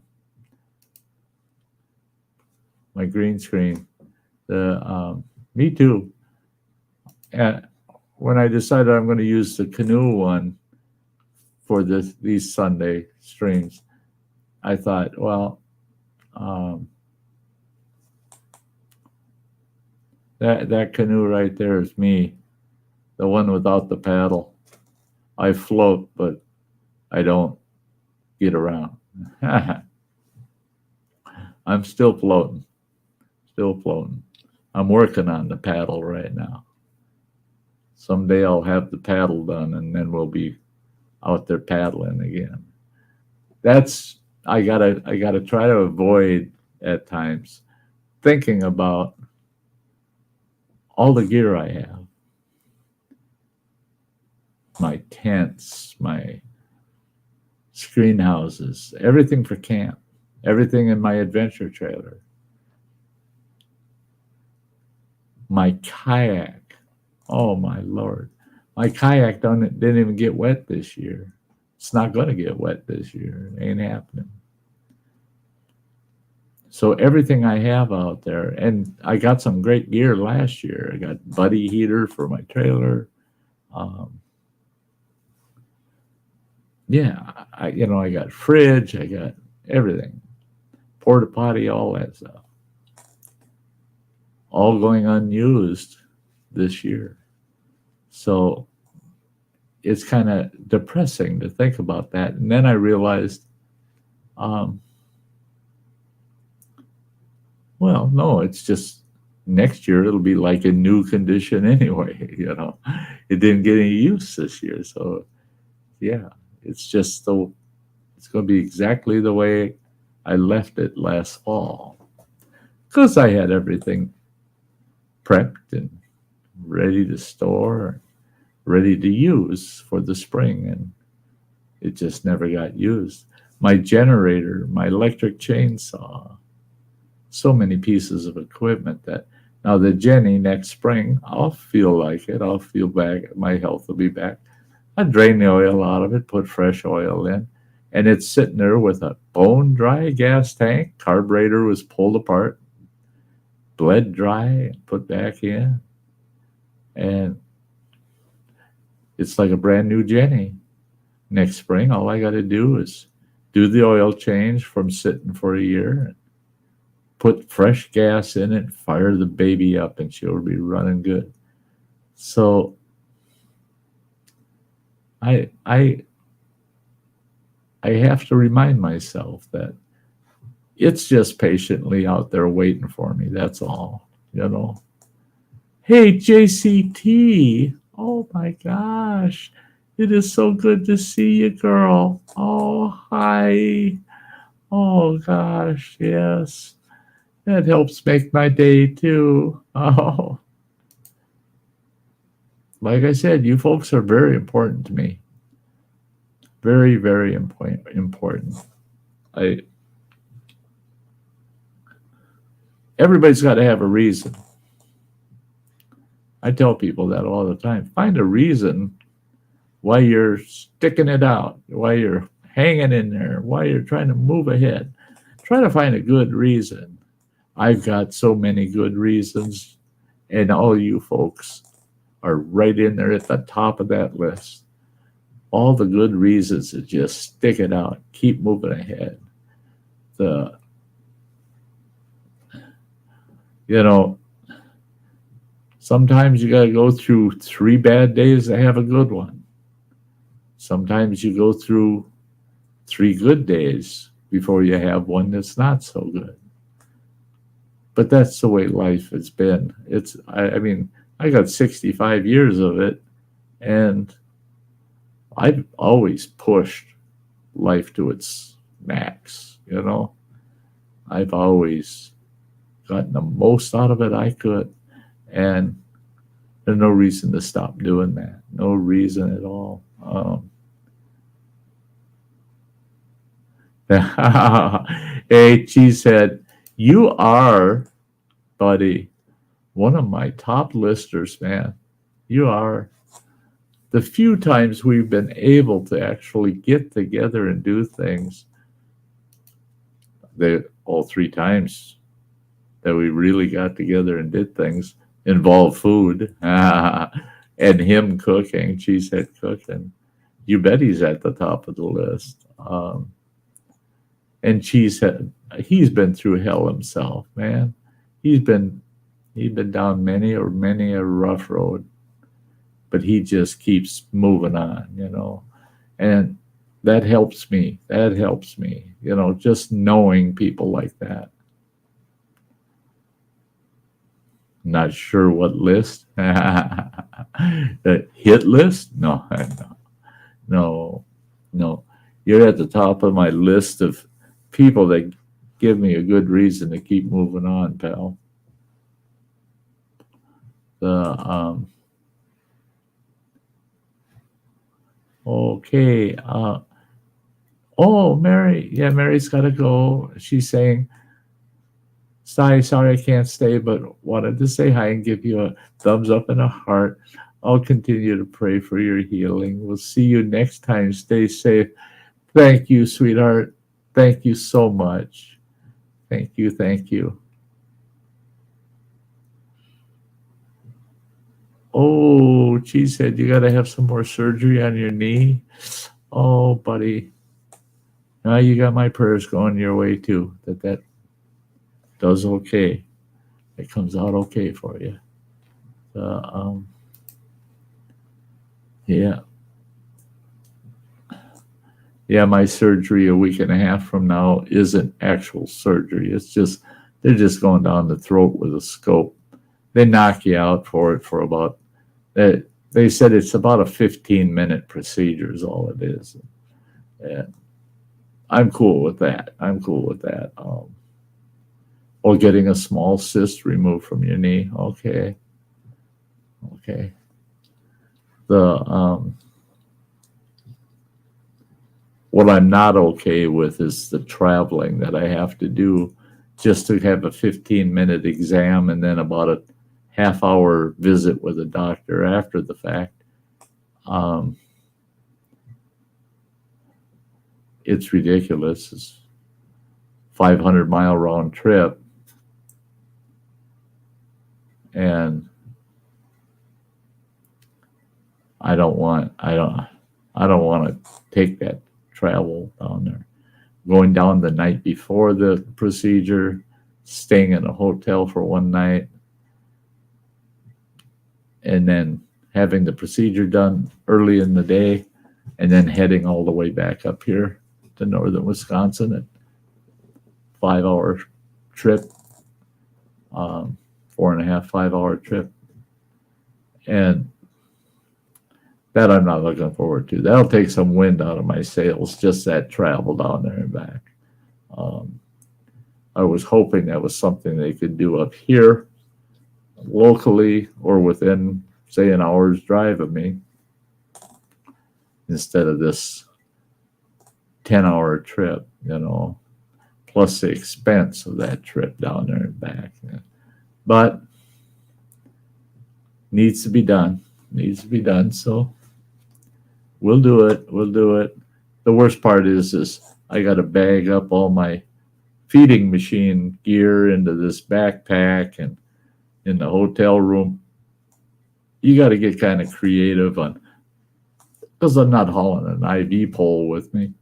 my green screen. Me too. And when I decided I'm going to use the canoe one for these Sunday streams, I thought, well, That canoe right there is me, the one without the paddle. I float, but I don't get around. I'm still floating. Still floating. I'm working on the paddle right now. Someday I'll have the paddle done, and then we'll be out there paddling again. I gotta try to avoid at times thinking about all the gear I have. My tents, my screen houses, everything for camp, everything in my adventure trailer. My kayak. Oh my Lord. My kayak didn't even get wet this year. It's not going to get wet this year. It ain't happening. So everything I have out there, and I got some great gear last year. I got buddy heater for my trailer. I got fridge. I got everything. Porta potty, all that stuff. All going unused this year. So it's kind of depressing to think about that. And then I realized, well, no, it's just next year it'll be like in new condition anyway. It didn't get any use this year. So yeah, it's going to be exactly the way I left it last fall, because I had everything prepped and ready to store, ready to use for the spring, and it just never got used. My generator, my electric chainsaw, so many pieces of equipment that now the Jenny next spring, I'll feel like it. I'll feel back. My health will be back. I drain the oil out of it, put fresh oil in, and it's sitting there with a bone dry gas tank. Carburetor was pulled apart, bled dry, put back in, and it's like a brand new Jenny. Next spring, all I got to do is do the oil change from sitting for a year, put fresh gas in it, fire the baby up, and she'll be running good. So I have to remind myself that it's just patiently out there waiting for me. That's all, Hey, JCT. Oh my gosh. It is so good to see you, girl. Oh, hi. Oh gosh, yes. That helps make my day too. Oh. Like I said, you folks are very important to me. Very, very important. Everybody's got to have a reason. I tell people that all the time. Find a reason why you're sticking it out, why you're hanging in there, why you're trying to move ahead. Try to find a good reason. I've got so many good reasons, and all you folks are right in there at the top of that list. All the good reasons to just stick it out, keep moving ahead. Sometimes you got to go through 3 bad days to have a good one. Sometimes you go through 3 good days before you have one that's not so good. But that's the way life has been. I got 65 years of it, and I've always pushed life to its max, I've always gotten the most out of it I could, and there's no reason to stop doing that. No reason at all. Hey, Cheesehead, you are, buddy, one of my top listers, man. You are. The few times we've been able to actually get together and do things, all 3 times that we really got together and did things involve food and him cooking, Cheesehead cooking. You bet he's at the top of the list. And Cheesehead, he's been through hell himself, man. He's been He's been down many a rough road, but he just keeps moving on, and that helps me. That helps me, just knowing people like that. Not sure what list. The hit list? No, no. You're at the top of my list of people that give me a good reason to keep moving on, pal. Okay. Mary. Yeah, Mary's got to go. She's saying, Sty, sorry I can't stay, but wanted to say hi and give you a thumbs up and a heart. I'll continue to pray for your healing. We'll see you next time. Stay safe. Thank you, sweetheart. Thank you so much. Thank you. Thank you. Oh, she said you got to have some more surgery on your knee. Oh, buddy. Now you got my prayers going your way too. That does okay. It comes out okay for you. Yeah. Yeah, my surgery a week and a half from now isn't actual surgery. It's just, they're just going down the throat with a scope. They knock you out for it for about, they said it's about a 15-minute procedure is all it is. And I'm cool with that. Or getting a small cyst removed from your knee. Okay. What I'm not okay with is the traveling that I have to do just to have a 15-minute exam and then about a half-hour visit with a doctor after the fact. It's ridiculous. It's 500-mile round trip, and I don't want to take that travel down there. Going down the night before the procedure, staying in a hotel for one night, and then having the procedure done early in the day, and then heading all the way back up here to northern Wisconsin at 5-hour trip, 4.5-5 hour trip. And that I'm not looking forward to. That'll take some wind out of my sails, just that travel down there and back. I was hoping that was something they could do up here locally or within, say, an hour's drive of me, instead of this 10-hour trip, plus the expense of that trip down there and back. But needs to be done. So we'll do it. The worst part is I got to bag up all my feeding machine gear into this backpack, and in the hotel room, you got to get kind of creative because I'm not hauling an IV pole with me.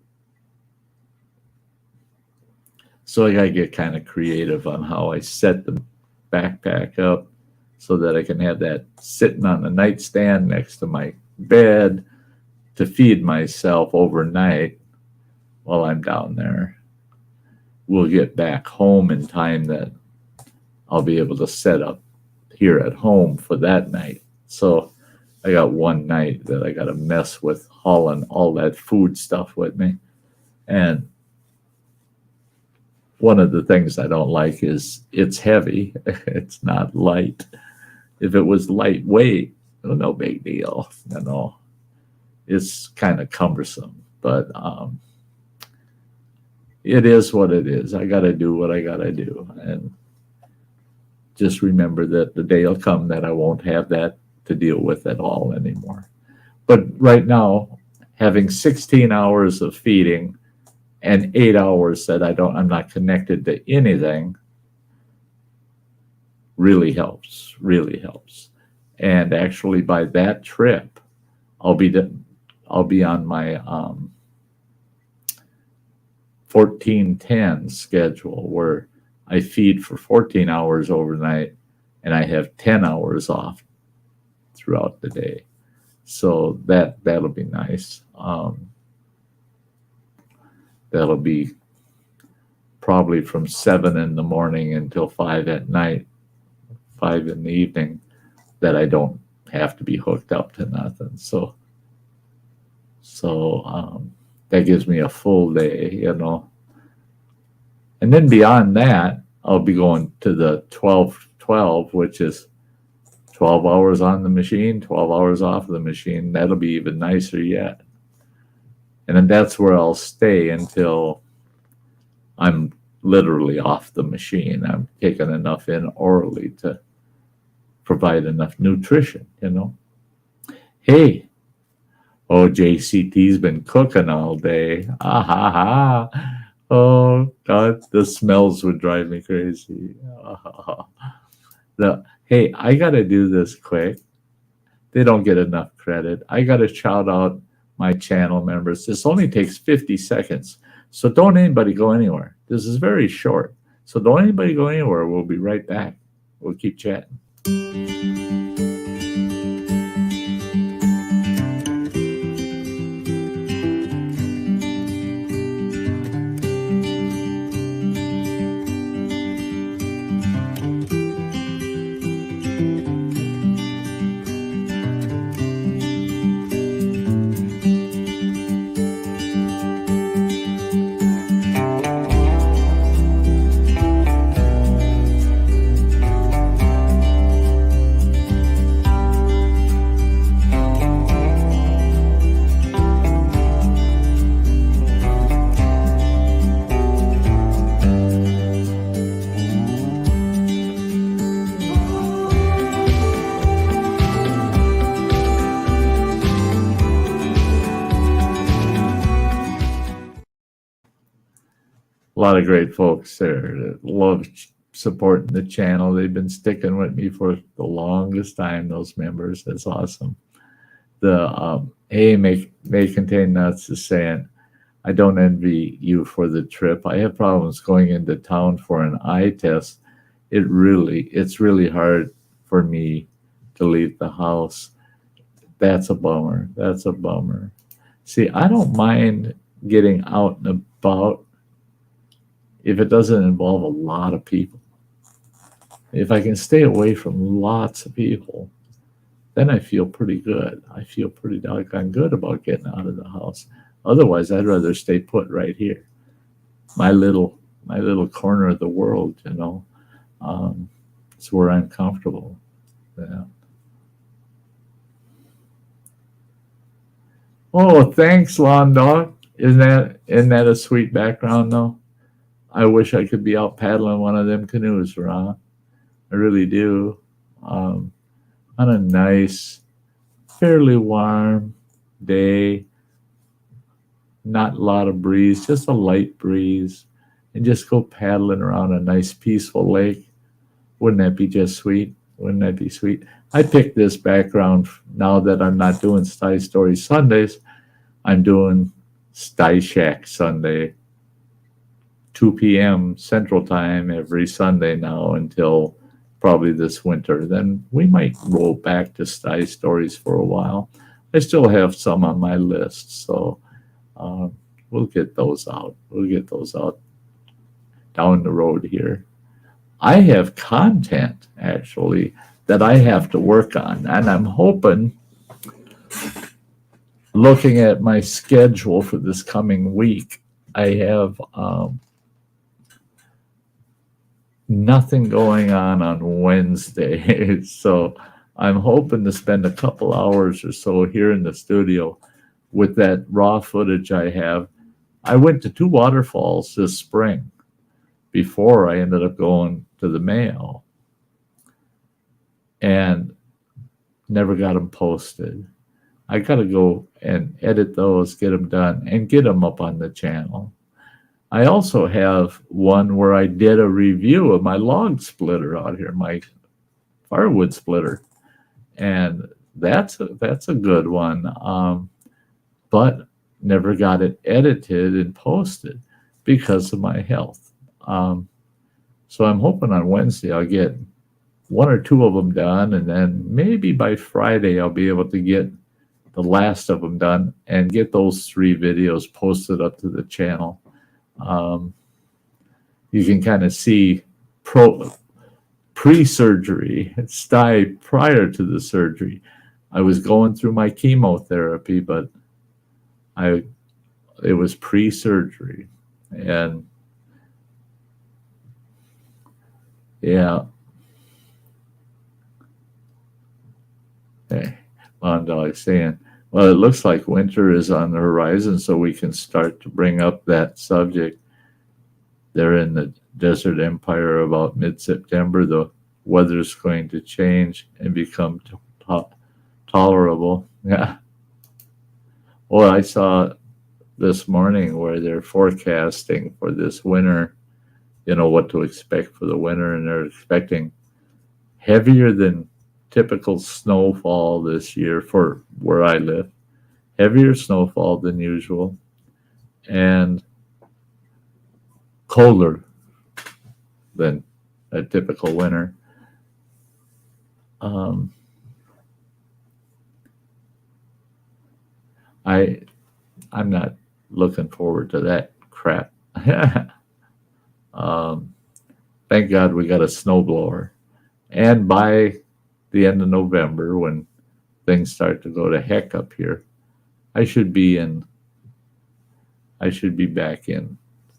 So I got to get kind of creative on how I set the backpack up so that I can have that sitting on the nightstand next to my bed to feed myself overnight while I'm down there. We'll get back home in time that I'll be able to set up here at home for that night. So I got one night that I got to mess with hauling all that food stuff with me. And one of the things I don't like is it's heavy. It's not light. If it was lightweight, no big deal. It's kind of cumbersome, but it is what it is. I got to do what I got to do. And just remember that the day will come that I won't have that to deal with at all anymore. But right now, having 16 hours of feeding and 8 hours that I'm not connected to anything really helps. And actually by that trip, I'll be on my 14-10 schedule, where I feed for 14 hours overnight and I have 10 hours off throughout the day. So that'll be nice. That'll be probably from 7 in the morning until 5 at night, 5 in the evening, that I don't have to be hooked up to nothing. So that gives me a full day, you know. And then beyond that, I'll be going to the 12-12, which is 12 hours on the machine, 12 hours off the machine. That'll be even nicer yet. And then that's where I'll stay until I'm literally off the machine. I'm taking enough in orally to provide enough nutrition, you know. Hey, JCT's been cooking all day. Ah ha ha. Oh God, the smells would drive me crazy. Hey, I gotta do this quick. They don't get enough credit. I gotta shout out my channel members. This only takes 50 seconds. So don't anybody go anywhere. This is very short. So don't anybody go anywhere. We'll be right back. We'll keep chatting. A lot of great folks there that love supporting the channel. They've been sticking with me for the longest time, those members. That's awesome. The may contain nuts is saying, I don't envy you for the trip. I have problems going into town for an eye test. It's really hard for me to leave the house. That's a bummer. That's a bummer. See, I don't mind getting out and about if it doesn't involve a lot of people. If I can stay away from lots of people, then I feel pretty good. I feel pretty doggone good about getting out of the house. Otherwise, I'd rather stay put right here. My little corner of the world, you know. It's where I'm comfortable. Yeah. Oh, thanks, Lawn Dog. Isn't that a sweet background, though? I wish I could be out paddling one of them canoes, Ron. I really do. On a nice, fairly warm day, not a lot of breeze, just a light breeze, and just go paddling around a nice, peaceful lake. Wouldn't that be just sweet? Wouldn't that be sweet? I picked this background now that I'm not doing Sty Story Sundays. I'm doing Sty Shack Sunday, 2 p.m. Central Time every Sunday now until probably this winter. Then we might roll back to Sty Stories for a while. I still have some on my list, so we'll get those out. We'll get those out down the road here. I have content, actually, that I have to work on, and I'm hoping, looking at my schedule for this coming week, I have nothing going on Wednesday. So I'm hoping to spend a couple hours or so here in the studio with that raw footage I have. I went to 2 waterfalls this spring before I ended up going to the Mayo and never got them posted. I got to go and edit those, get them done, and get them up on the channel. I also have one where I did a review of my log splitter out here, my firewood splitter, and that's a good one, but never got it edited and posted because of my health. So I'm hoping on Wednesday I'll get one or two of them done, and then maybe by Friday I'll be able to get the last of them done and get those 3 videos posted up to the channel. You can kind of see pre-surgery, Sty prior to the surgery. I was going through my chemotherapy, but it was pre-surgery, and yeah. Hey, Lawn Dog saying, well, it looks like winter is on the horizon, so we can start to bring up that subject. They're in the Desert Empire about mid-September. The weather's going to change and become tolerable. Yeah. Well, I saw this morning where they're forecasting for this winter, what to expect for the winter, and they're expecting heavier than typical snowfall this year for where I live, heavier snowfall than usual, and colder than a typical winter. I'm not looking forward to that crap. Thank God we got a snowblower, and by the end of November, when things start to go to heck up here, I should be back in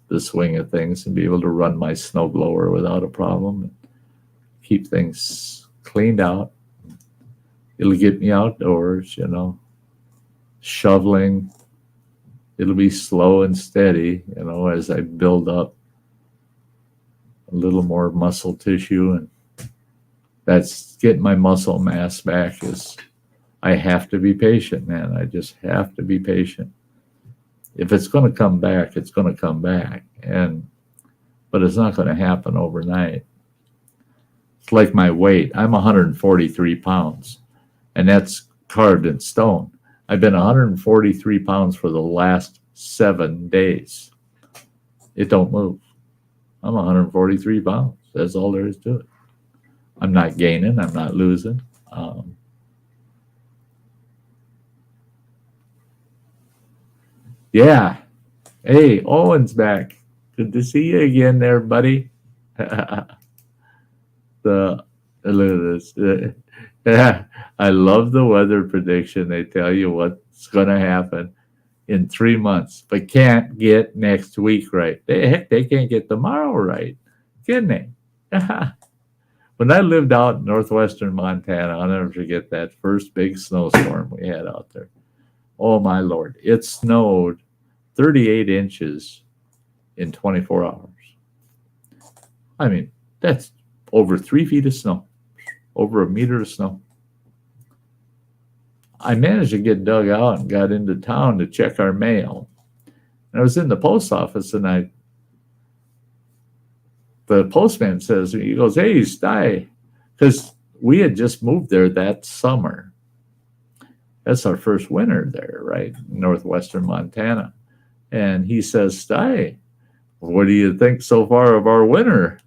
the swing of things and be able to run my snowblower without a problem and keep things cleaned out. It'll get me outdoors, shoveling. It'll be slow and steady, as I build up a little more muscle tissue, and that's getting my muscle mass back. I have to be patient, man. I just have to be patient. If it's going to come back, it's going to come back, but it's not going to happen overnight. It's like my weight. I'm 143 pounds, and that's carved in stone. I've been 143 pounds for the last 7 days. It don't move. I'm 143 pounds. That's all there is to it. I'm not gaining. I'm not losing. Yeah. Hey, Owen's back. Good to see you again there, buddy. Look at this. I love the weather prediction. They tell you what's going to happen in 3 months, but can't get next week right. They can't get tomorrow right, can they? When I lived out in northwestern Montana, I'll never forget that first big snowstorm we had out there. Oh, my Lord. It snowed 38 inches in 24 hours. I mean, that's over 3 feet of snow, over a meter of snow. I managed to get dug out and got into town to check our mail. And I was in the post office, and the postman says, he goes, hey, Sty, because we had just moved there that summer. That's our first winter there, right? Northwestern Montana. And he says, Sty, what do you think so far of our winter?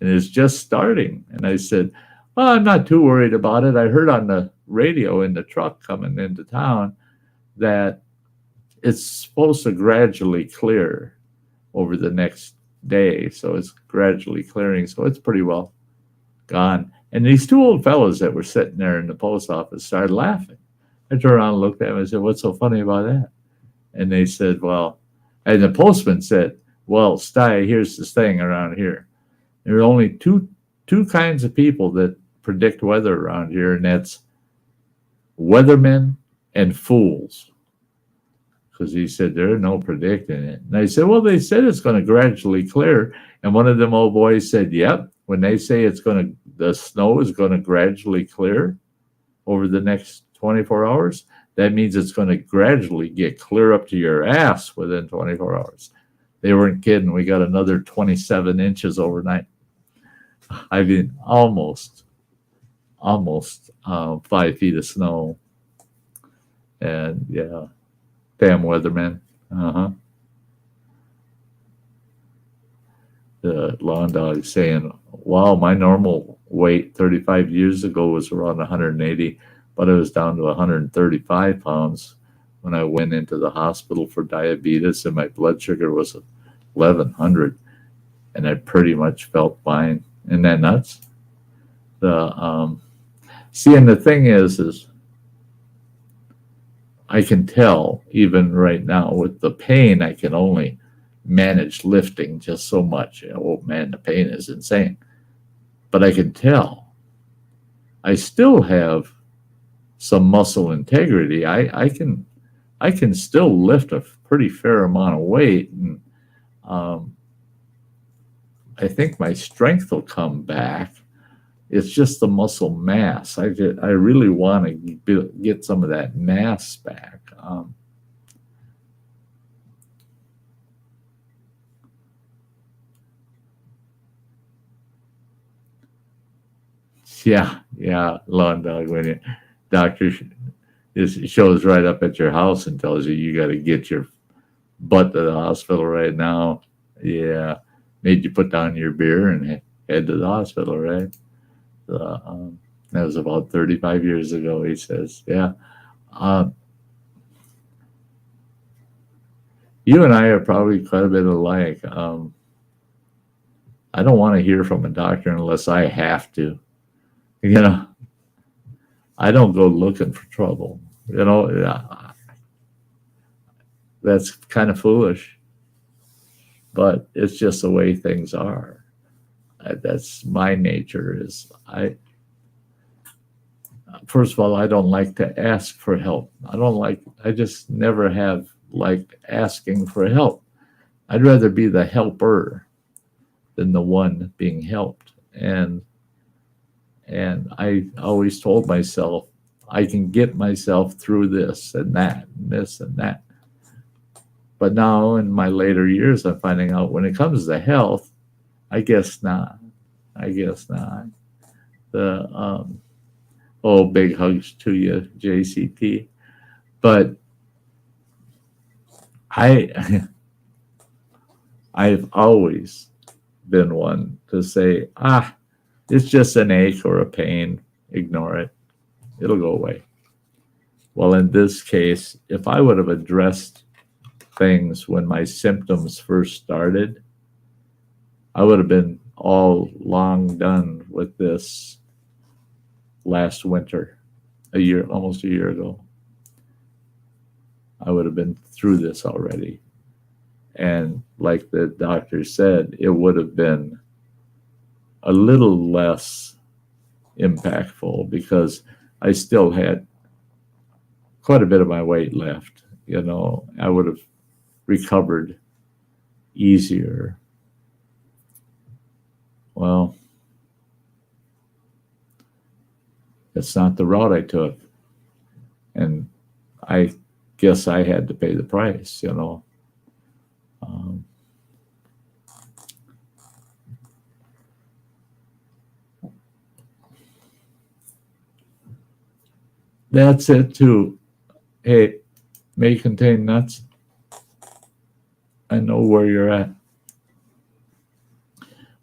And it's just starting. And I said, well, I'm not too worried about it. I heard on the radio in the truck coming into town that it's supposed to gradually clear over the next day. So it's gradually clearing. So it's pretty well gone. And these 2 old fellows that were sitting there in the post office started laughing. I turned around and looked at them and said, what's so funny about that? And they said, well, and the postman said, well, Sty, here's this thing around here. There are only two kinds of people that predict weather around here, and that's weathermen and fools. Because he said, there are no predicting it. And I said, well, they said it's going to gradually clear. And one of them old boys said, yep, when they say the snow is going to gradually clear over the next 24 hours, that means it's going to gradually get clear up to your ass within 24 hours. They weren't kidding. We got another 27 inches overnight. I mean, almost 5 feet of snow. And yeah, damn weatherman. The lawn dog saying, wow, my normal weight 35 years ago was around 180, but I was down to 135 pounds when I went into the hospital for diabetes, and my blood sugar was 1100, and I pretty much felt fine. Isn't that nuts? And the thing is I can tell even right now with the pain, I can only manage lifting just so much. Oh man, the pain is insane. But I can tell I still have some muscle integrity. I can still lift a pretty fair amount of weight, and I think my strength will come back. It's just the muscle mass. I really want to get some of that mass back. Yeah, lawn dog. When your doctor shows right up at your house and tells you got to get your butt to the hospital right now. Yeah, made you put down your beer and head to the hospital, right? That was about 35 years ago, he says. Yeah. You and I are probably quite a bit alike. I don't want to hear from a doctor unless I have to. I don't go looking for trouble. That's kind of foolish, but it's just the way things are. That's my nature. First of all, I don't like to ask for help. I just never have liked asking for help. I'd rather be the helper than the one being helped. And I always told myself, I can get myself through this and that, and this and that. But now in my later years, I'm finding out when it comes to health, I guess not. Big hugs to you, JCT. But I've always been one to say, it's just an ache or a pain. Ignore it. It'll go away. Well, in this case, if I would have addressed things when my symptoms first started, I would have been all long done with this last winter, almost a year ago. I would have been through this already. And like the doctor said, it would have been a little less impactful because I still had quite a bit of my weight left. I would have recovered easier. Well, that's not the route I took. And I guess I had to pay the price, That's it too. Hey, may contain nuts. I know where you're at.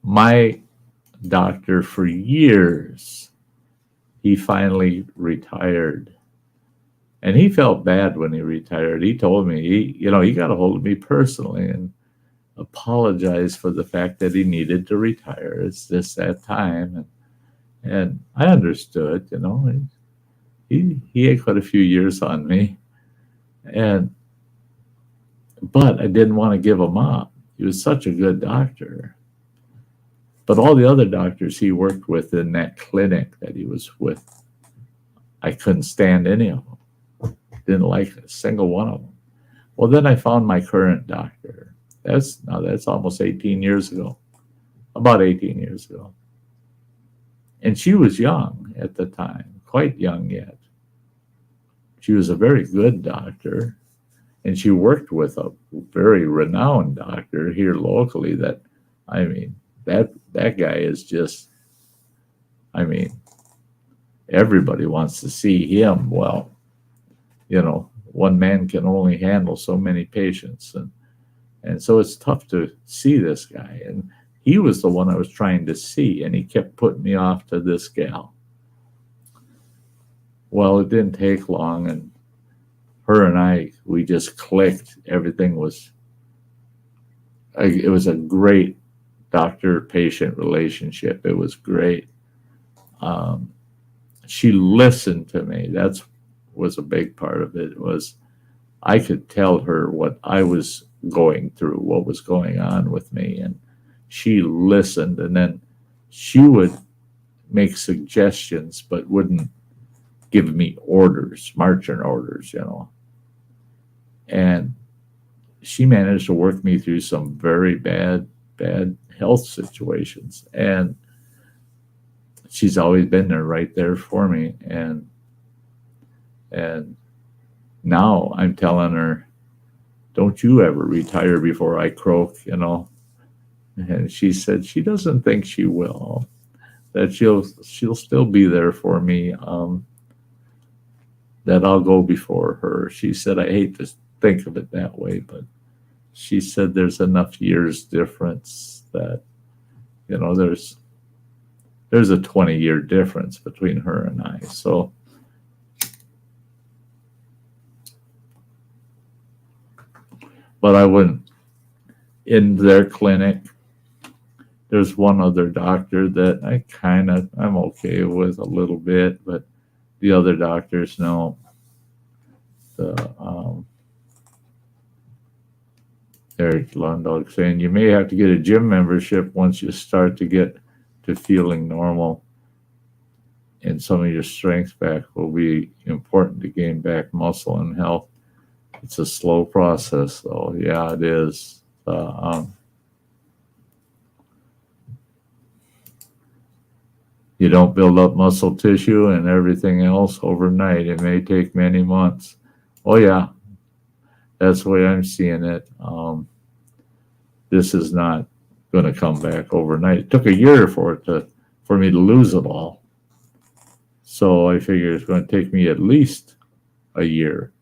My doctor for years, he finally retired. And he felt bad when he retired. He told me, he got a hold of me personally and apologized for the fact that he needed to retire. It's just that time. And I understood, he had quite a few years on me. But I didn't want to give him up. He was such a good doctor. But all the other doctors he worked with in that clinic that he was with, I couldn't stand any of them. Didn't like a single one of them. Well, then I found my current doctor. That's almost 18 years ago. About 18 years ago. And she was young at the time, quite young yet. She was a very good doctor. And she worked with a very renowned doctor here locally that guy is just, everybody wants to see him. Well, one man can only handle so many patients. And so it's tough to see this guy. And he was the one I was trying to see, and he kept putting me off to this gal. Well, it didn't take long, and her and I, we just clicked. Everything was, it was a great doctor-patient relationship. It was great. She listened to me. That was a big part of it. Was I could tell her what I was going through, what was going on with me, and she listened. And then she would make suggestions, but wouldn't give me orders, marching orders, And she managed to work me through some very bad health situations, and she's always been there, right there for me. And now I'm telling her, don't you ever retire before I croak, And she said she doesn't think she will, that she'll still be there for me, that I'll go before her. She said, I hate to think of it that way, but she said there's enough years difference that, there's a 20-year difference between her and I. So but I wouldn't, in their clinic, there's one other doctor that I'm okay with a little bit, but the other doctors, no. Eric Lundog saying you may have to get a gym membership once you start to get to feeling normal, and some of your strength back will be important to gain back muscle and health. It's a slow process, though. Yeah, it is. You don't build up muscle tissue and everything else overnight. It may take many months. Oh, yeah. That's the way I'm seeing it. This is not going to come back overnight. It took a year for me to lose it all. So I figure it's going to take me at least a year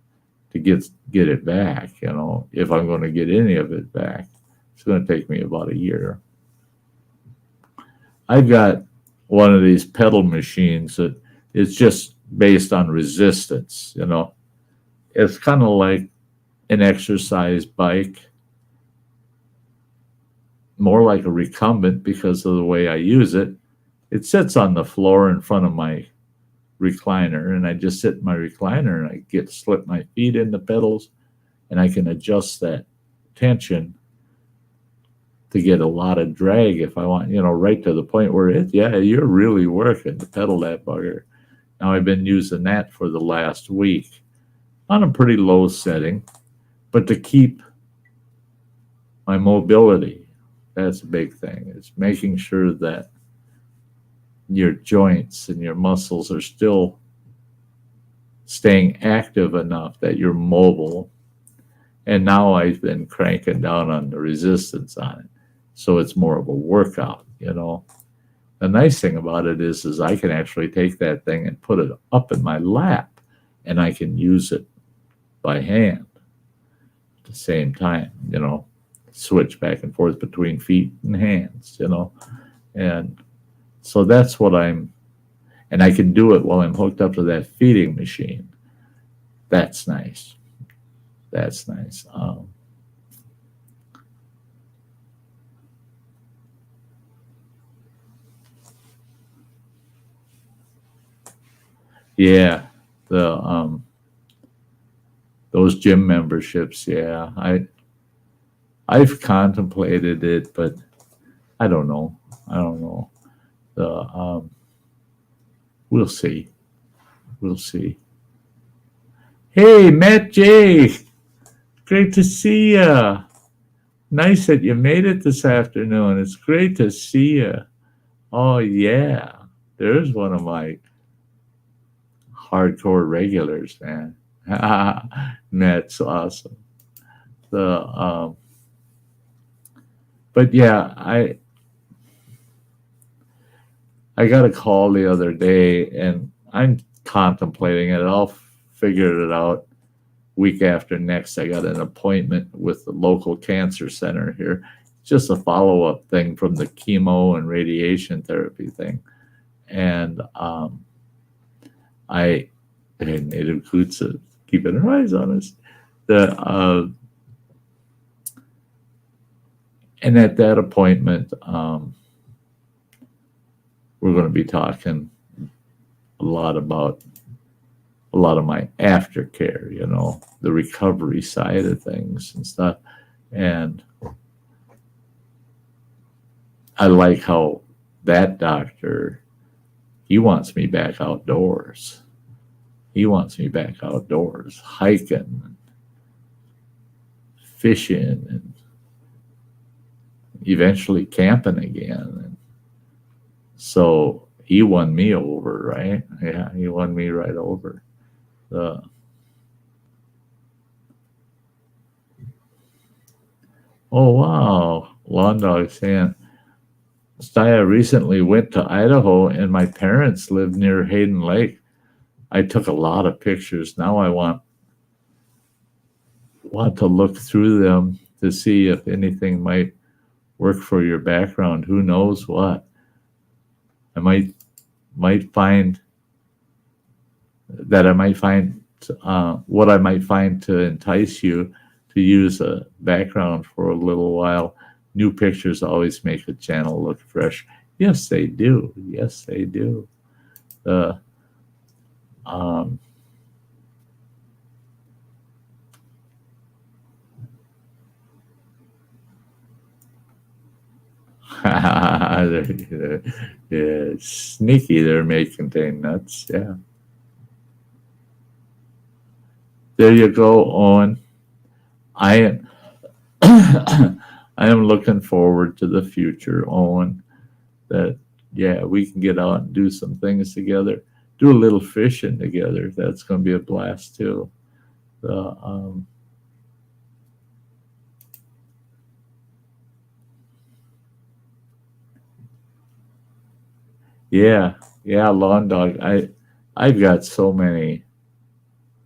to get it back. If I'm going to get any of it back, it's going to take me about a year. I've got one of these pedal machines that is just based on resistance. It's kind of like an exercise bike, more like a recumbent because of the way I use it. It sits on the floor in front of my recliner, and I just sit in my recliner and I slip my feet in the pedals, and I can adjust that tension to get a lot of drag if I want, right to the point where you're really working to pedal that bugger. Now I've been using that for the last week on a pretty low setting, but to keep my mobility, that's a big thing. It's making sure that your joints and your muscles are still staying active enough that you're mobile. And now I've been cranking down on the resistance on it, so it's more of a workout. The nice thing about it is I can actually take that thing and put it up in my lap, and I can use it by hand at the same time, switch back and forth between feet and hands, and so that's what and I can do it while I'm hooked up to that feeding machine. That's nice. That's nice. Yeah, those gym memberships. Yeah, I've contemplated it, but I don't know. We'll see. Hey, Matt J, great to see you. Nice that you made it this afternoon. It's great to see you. Oh yeah, there's one of my hardcore regulars, man. Matt's awesome. But yeah, I got a call the other day, and I'm contemplating it. I'll figure it out week after next. I got an appointment with the local cancer center here. just a follow-up thing from the chemo and radiation therapy thing. And I had Native Coots keeping her eyes on us. And at that appointment, we're going to be talking a lot about a lot of my aftercare, you know, the recovery side of things and stuff. And I like how that doctor, he wants me back outdoors. He wants me back outdoors, hiking, fishing, and eventually camping again. And so he won me over, right? Yeah, he won me right over. Oh, wow. Lawn Dog saying, Sty, I recently went to Idaho and my parents lived near Hayden Lake. I took a lot of pictures. Now I want to look through them to see if anything might work for your background. Who knows what? I might find what I might find to entice you to use a background for a little while. New pictures always make a channel look fresh. Yes, they do. Yes, they do. Yeah, sneaky. There may contain nuts. Yeah. There you go, Owen. I am looking forward to the future, Owen. That we can get out and do some things together. Do a little fishing together. That's going to be a blast too. Lawn Dog. I've got so many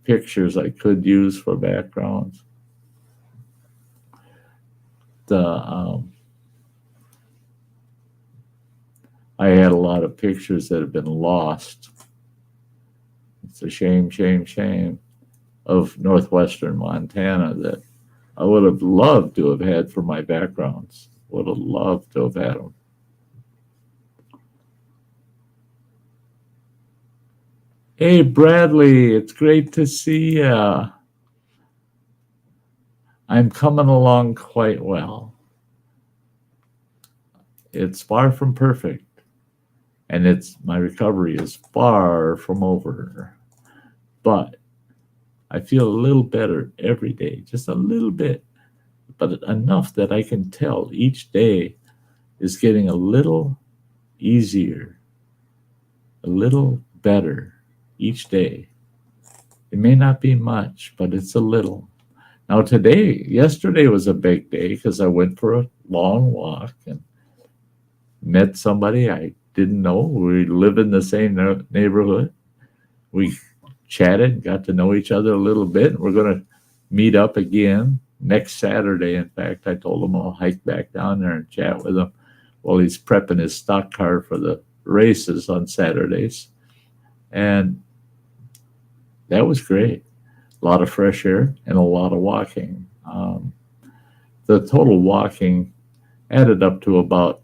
pictures I could use for backgrounds. I had a lot of pictures that have been lost. It's a shame of northwestern Montana that I would have loved to have had for my backgrounds. Would have loved to have had them. Hey, Bradley, it's great to see you. I'm coming along quite well. It's far from perfect, and my recovery is far from over. But I feel a little better every day, just a little bit, but enough that I can tell each day is getting a little easier, a little better each day. It may not be much, but it's a little. Now yesterday was a big day because I went for a long walk and met somebody I didn't know. We live in the same neighborhood. We chatted, got to know each other a little bit. We're going to meet up again next Saturday. In fact, I told him I'll hike back down there and chat with him while he's prepping his stock car for the races on Saturdays. And that was great. A lot of fresh air and a lot of walking. The total walking added up to about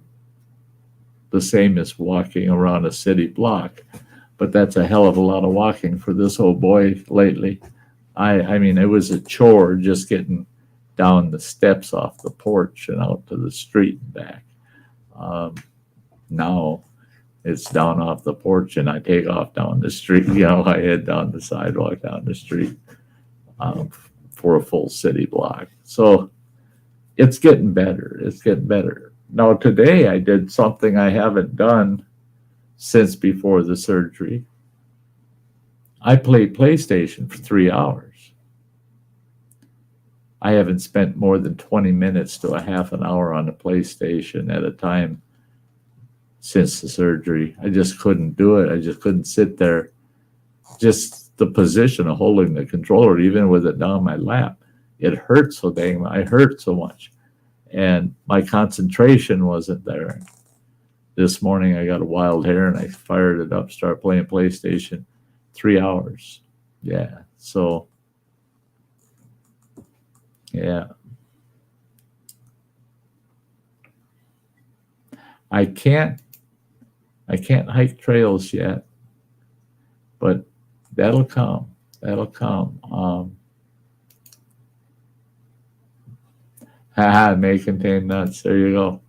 the same as walking around a city block, but that's a hell of a lot of walking for this old boy lately. I mean, it was a chore just getting down the steps off the porch and out to the street and back. Now it's down off the porch and I take off down the street. I head down the sidewalk, down the street for a full city block. So it's getting better. It's getting better. Now, today I did something I haven't done since before the surgery. I played PlayStation for 3 hours. I haven't spent more than 20 minutes to a half an hour on a PlayStation at a time since the surgery. I just couldn't do it. I just couldn't sit there. Just the position of holding the controller, even with it down my lap, it hurt so dang. I hurt so much. and my concentration wasn't there. This morning I got a wild hair and I fired it up, started playing PlayStation, 3 hours. Yeah. So, yeah. I can't hike trails yet, but that'll come. That'll come. May contain nuts. There you go.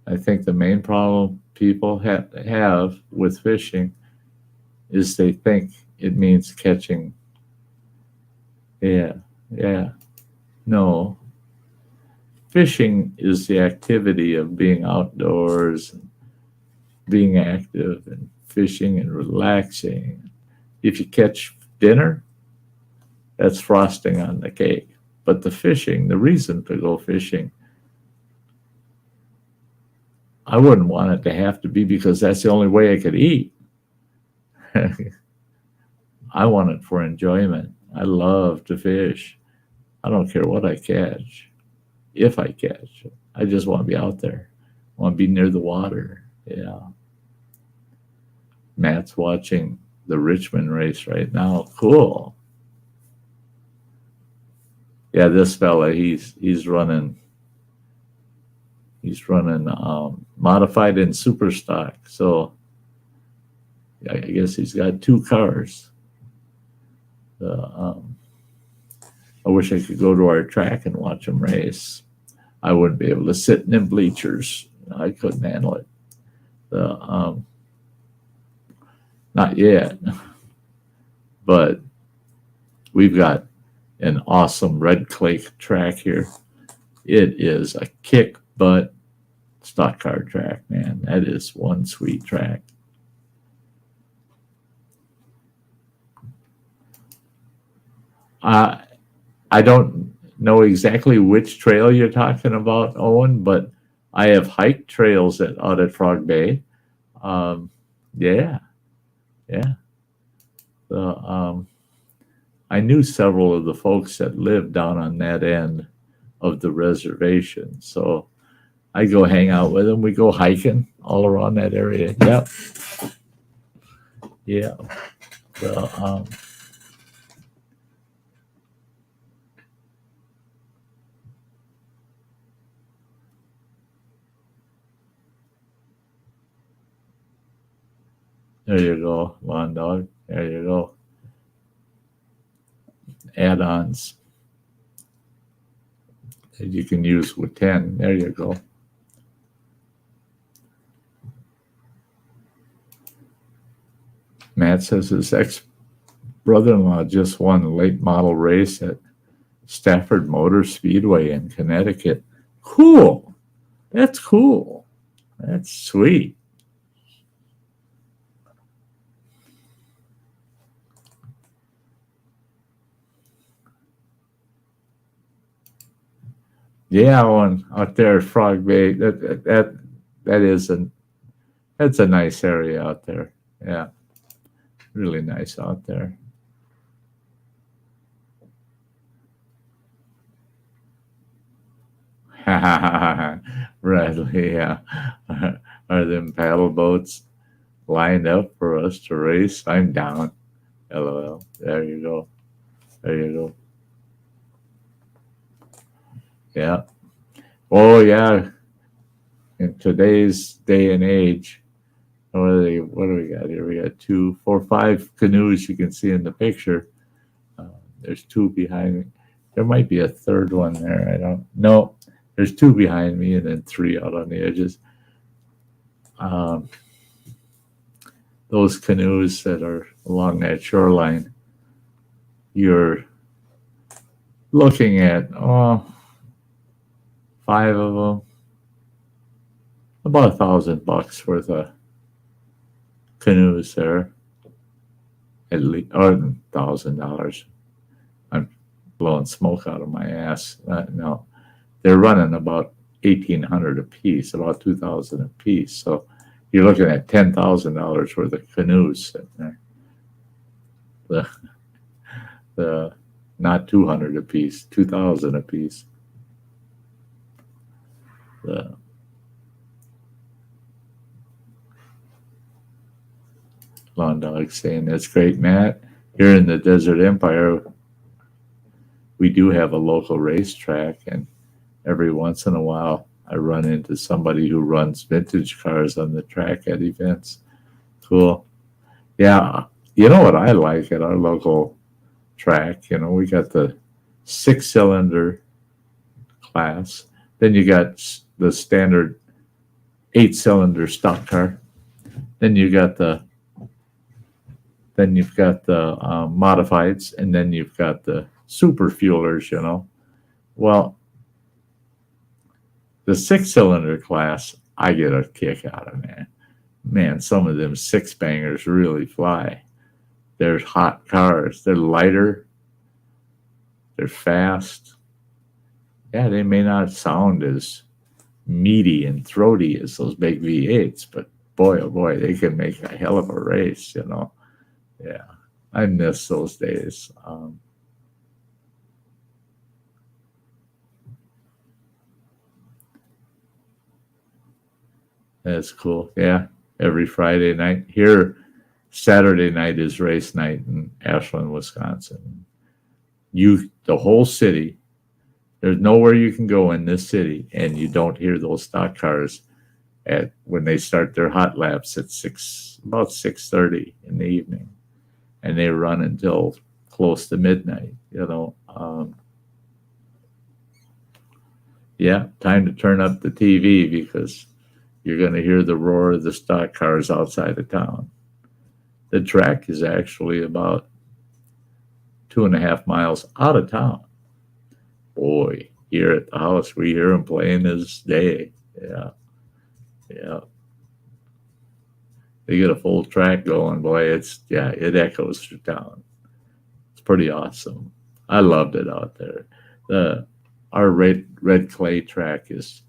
I think the main problem people have with fishing is they think it means catching. Yeah. No. Fishing is the activity of being outdoors, and being active and fishing and relaxing. If you catch dinner, that's frosting on the cake. But the fishing, the reason to go fishing, I wouldn't want it to have to be because that's the only way I could eat. I want it for enjoyment. I love to fish. I don't care what I catch. If I catch, I just want to be out there. I want to be near the water. Yeah. Matt's watching the Richmond race right now. Cool. Yeah, this fella, he's running modified and super stock. So I guess he's got 2 cars. I wish I could go to our track and watch him race. I wouldn't be able to sit in them bleachers. I couldn't handle it. Not yet. But we've got an awesome red clay track here. It is a kick butt stock car track, man. That is one sweet track. I don't know exactly which trail you're talking about, Owen, but I have hiked trails out at Frog Bay. Yeah. I knew several of the folks that lived down on that end of the reservation, so I go hang out with them. We go hiking all around that area. Yep. Yeah. So, there you go, lawn dog. There you go. Add-ons that you can use with 10. There you go. Matt says his ex-brother-in-law just won a late model race at Stafford Motor Speedway in Connecticut. Cool. That's cool. That's sweet. Yeah, one out there at Frog Bay. That's a nice area out there. Yeah, really nice out there. Bradley, yeah. Are them paddle boats lined up for us to race? I'm down. LOL. There you go. There you go. Yeah. Oh, yeah. In today's day and age, what do we got here? We got 2, 4, 5 canoes you can see in the picture. There's 2 behind me. There might be a third one there. I don't know. There's 2 behind me and then 3 out on the edges. Those canoes that are along that shoreline, you're looking at 5 of them, about $1,000 worth of canoes there, at least, or $1,000. I'm blowing smoke out of my ass. No, they're running about $1,800 a piece, about $2,000 a piece. So you're looking at $10,000 worth of canoes sitting there. The not $200 a piece, $2,000 a piece. Lawn Dog saying that's great, Matt. Here in the Desert Empire, we do have a local racetrack, and every once in a while, I run into somebody who runs vintage cars on the track at events. Cool. Yeah, you know what I like at our local track? You know, we got the 6-cylinder class. Then you got the standard 8-cylinder stock car. Then you've got the modifieds, and then you've got the super fuelers. You know, well, the 6-cylinder class, I get a kick out of, man. Man, some of them 6-bangers really fly. They're hot cars. They're lighter. They're fast. Yeah, they may not sound as meaty and throaty as those big V8s, but boy, oh boy, they can make a hell of a race, you know. Yeah, I miss those days. That's cool. Yeah, every Friday night. Here, Saturday night is race night in Ashland, Wisconsin. The whole city, there's nowhere you can go in this city and you don't hear those stock cars when they start their hot laps at about 6:30 in the evening, and they run until close to midnight. You know, yeah, time to turn up the TV because you're going to hear the roar of the stock cars outside of town. The track is actually about 2.5 miles out of town. Boy, here at the house, we hear them playing this day. Yeah. Yeah. They get a full track going. Boy, it echoes through town. It's pretty awesome. I loved it out there. Our red clay track is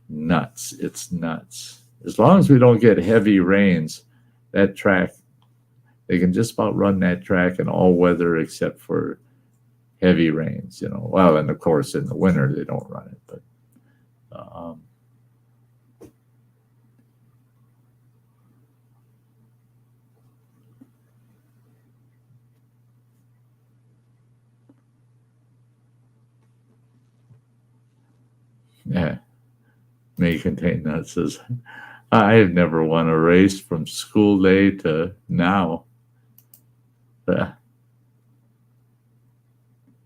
nuts. It's nuts. As long as we don't get heavy rains, that track, they can just about run that track in all weather except for heavy rains, you know. Well, and of course in the winter they don't run it, but yeah. May contain that says, I have never won a race from school day to now.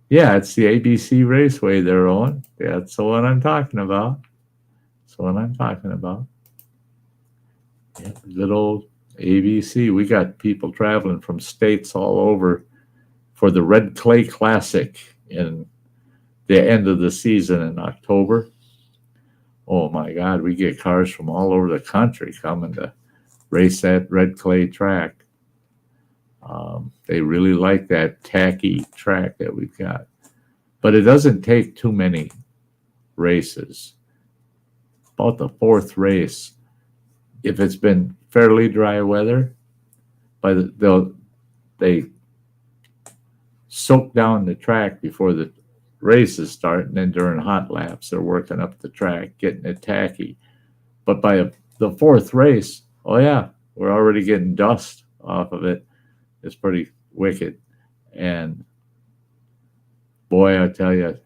Yeah, it's the ABC Raceway they're on. Yeah, that's the one I'm talking about. That's the one I'm talking about. Yeah, good old ABC. We got people traveling from states all over for the Red Clay Classic in the end of the season in October. Oh my God, we get cars from all over the country coming to race that red clay track. They really like that tacky track that we've got. But it doesn't take too many races. About the 4th race, if it's been fairly dry weather, they soak down the track before the races start, and then during hot laps they're working up the track, getting it tacky. But by the 4th race, oh yeah, we're already getting dust off of it. It's pretty wicked. And boy, I tell you,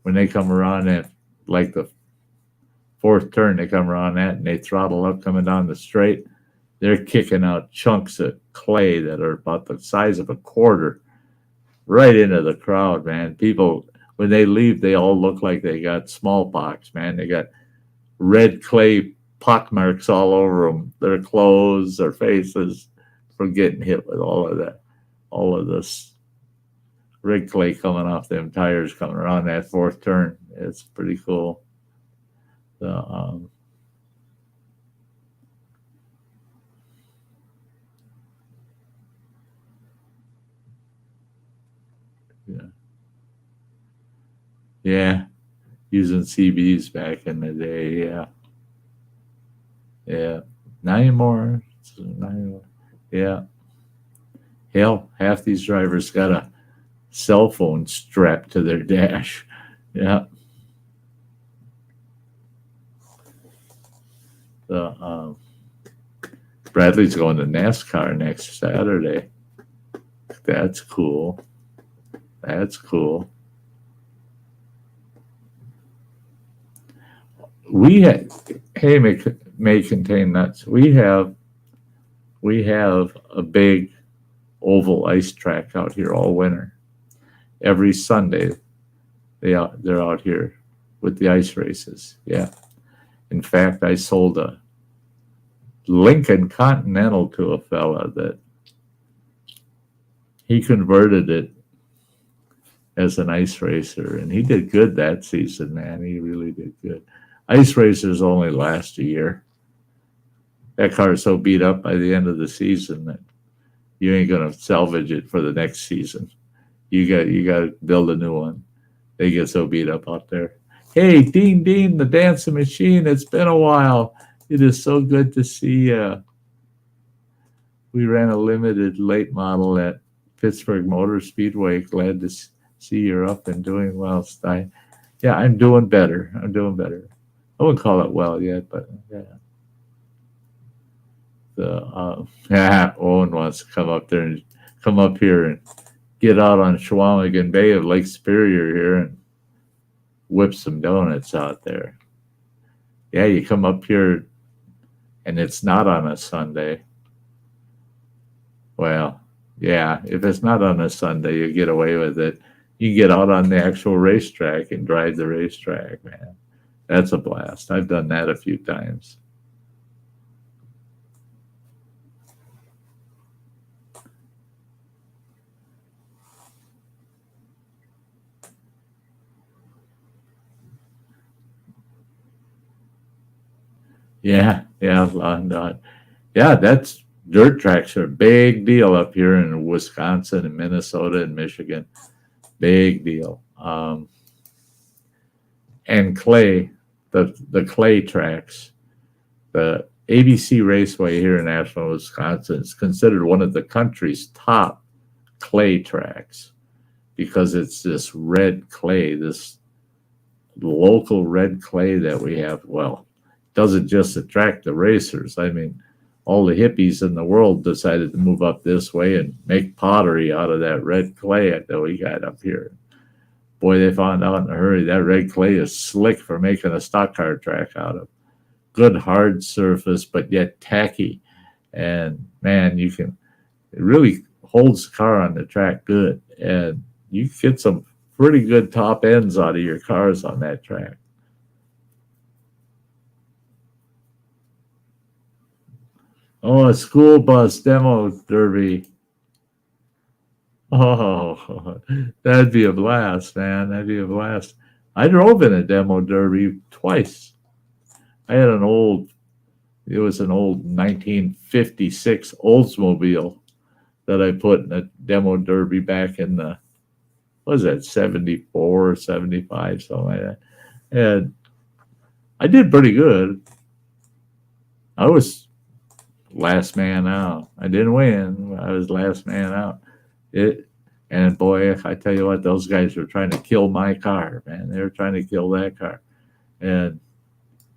when they come around at like the 4th turn, they come around that and they throttle up coming down the straight, they're kicking out chunks of clay that are about the size of a quarter right into the crowd, man. People, when they leave, they all look like they got smallpox, man. They got red clay pockmarks all over them, their clothes, their faces, from getting hit with all of this red clay coming off them tires coming around that 4th turn. It's pretty cool. Yeah. Yeah, using CBs back in the day. Yeah. Yeah. Not anymore. Yeah. Hell, half these drivers got a cell phone strapped to their dash. Yeah. Bradley's going to NASCAR next Saturday. That's cool. That's cool. We had, hey, may contain nuts. We have a big oval ice track out here all winter. Every Sunday, they're out here with the ice races. Yeah. In fact, I sold a Lincoln Continental to a fella that he converted it as an ice racer, and he did good that season, man. He really did good. Ice racers only last a year. That car is so beat up by the end of the season that you ain't gonna salvage it for the next season. You got to build a new one. They get so beat up out there. Hey, Dean, the dancing machine. It's been a while. It is so good to see. We ran a limited late model at Pittsburgh Motor Speedway. Glad to see you're up and doing well, Sty. Yeah, I'm doing better. I wouldn't call it well yet, but yeah. Owen wants to come up here and get out on Chequamegon Bay of Lake Superior here and whip some donuts out there. Yeah, you come up here and it's not on a Sunday. Well, yeah, if it's not on a Sunday, you get away with it. You get out on the actual racetrack and drive the racetrack, man. That's a blast. I've done that a few times. Yeah, that's dirt tracks are a big deal up here in Wisconsin and Minnesota and Michigan. Big deal. And clay, the clay tracks, the ABC Raceway here in Ashland, Wisconsin is considered one of the country's top clay tracks because it's this red clay, this local red clay that we have. Well, doesn't just attract the racers. I mean, all the hippies in the world decided to move up this way and make pottery out of that red clay that we got up here. Boy, they found out in a hurry that red clay is slick for making a stock car track out of. Good hard surface, but yet tacky. And man, it really holds the car on the track good. And you get some pretty good top ends out of your cars on that track. Oh, a school bus demo derby. Oh, that'd be a blast, man. That'd be a blast. I drove in a demo derby twice. I had it was an old 1956 Oldsmobile that I put in a demo derby back in the, what was that, 74 or 75, something like that. And I did pretty good. I was last man out. I didn't win. I was last man out. And boy, I tell you what, those guys were trying to kill my car, man. They were trying to kill that car. And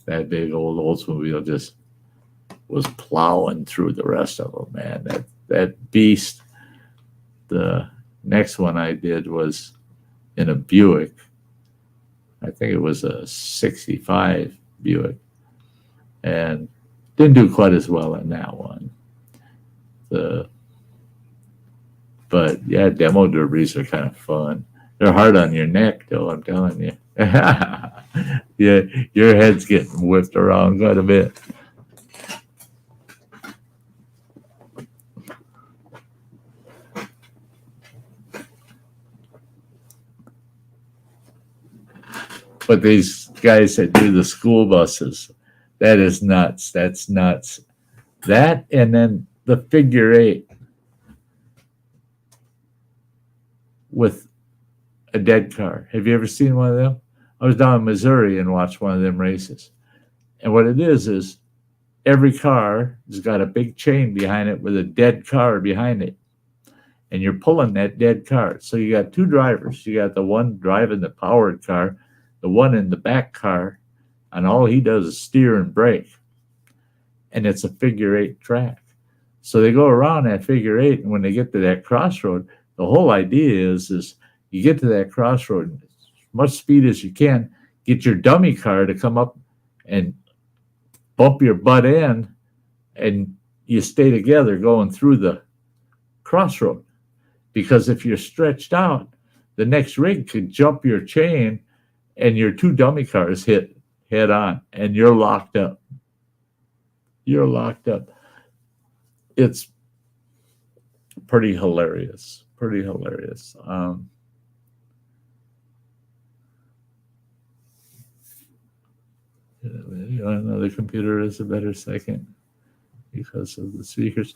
that big old Oldsmobile just was plowing through the rest of them, man. That beast. The next one I did was in a Buick. I think it was a 65 Buick. And didn't do quite as well in that one. But yeah, demo derbies are kind of fun. They're hard on your neck, though, I'm telling you. Yeah, your head's getting whipped around quite a bit. But these guys that do the school buses, that is nuts. That's nuts. That and then the figure eight with a dead car. Have you ever seen one of them? I was down in Missouri and watched one of them races. And what it is every car has got a big chain behind it with a dead car behind it. And you're pulling that dead car. So you got two drivers. You got the one driving the powered car, the one in the back car, and all he does is steer and brake. and it's a figure 8 track. So they go around that figure 8, and when they get to that crossroad, the whole idea is you get to that crossroad, as much speed as you can, get your dummy car to come up and bump your butt in, and you stay together going through the crossroad. Because if you're stretched out, the next rig could jump your chain and your two dummy cars hit head on, and you're locked up. You're locked up. It's pretty hilarious. Pretty hilarious. Another computer is a better second because of the speakers.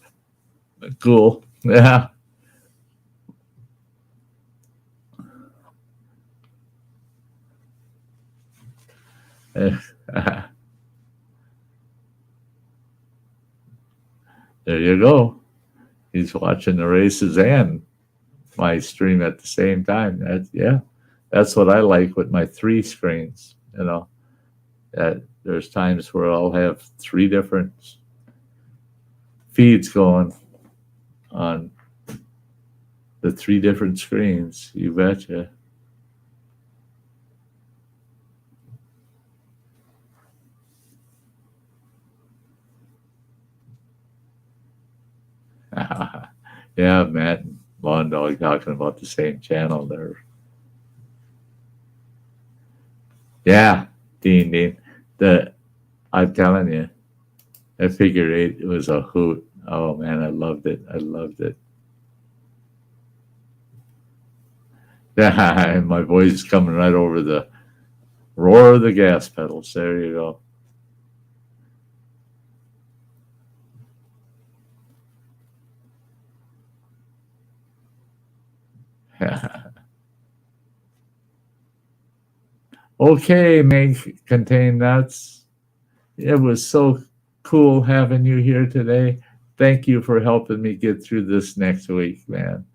Cool. Yeah. There you go. He's watching the races and my stream at the same time. That's what I like with my 3 screens. There's times where I'll have 3 different feeds going on the 3 different screens. You betcha. Yeah, Matt and Lawn Dog talking about the same channel there. Yeah, Dean. I'm telling you, that figure 8 was a hoot. Oh man, I loved it. Yeah, and my voice is coming right over the roar of the gas pedals. There you go. Okay, main contain nuts. It was so cool having you here today. Thank you for helping me get through this next week, man.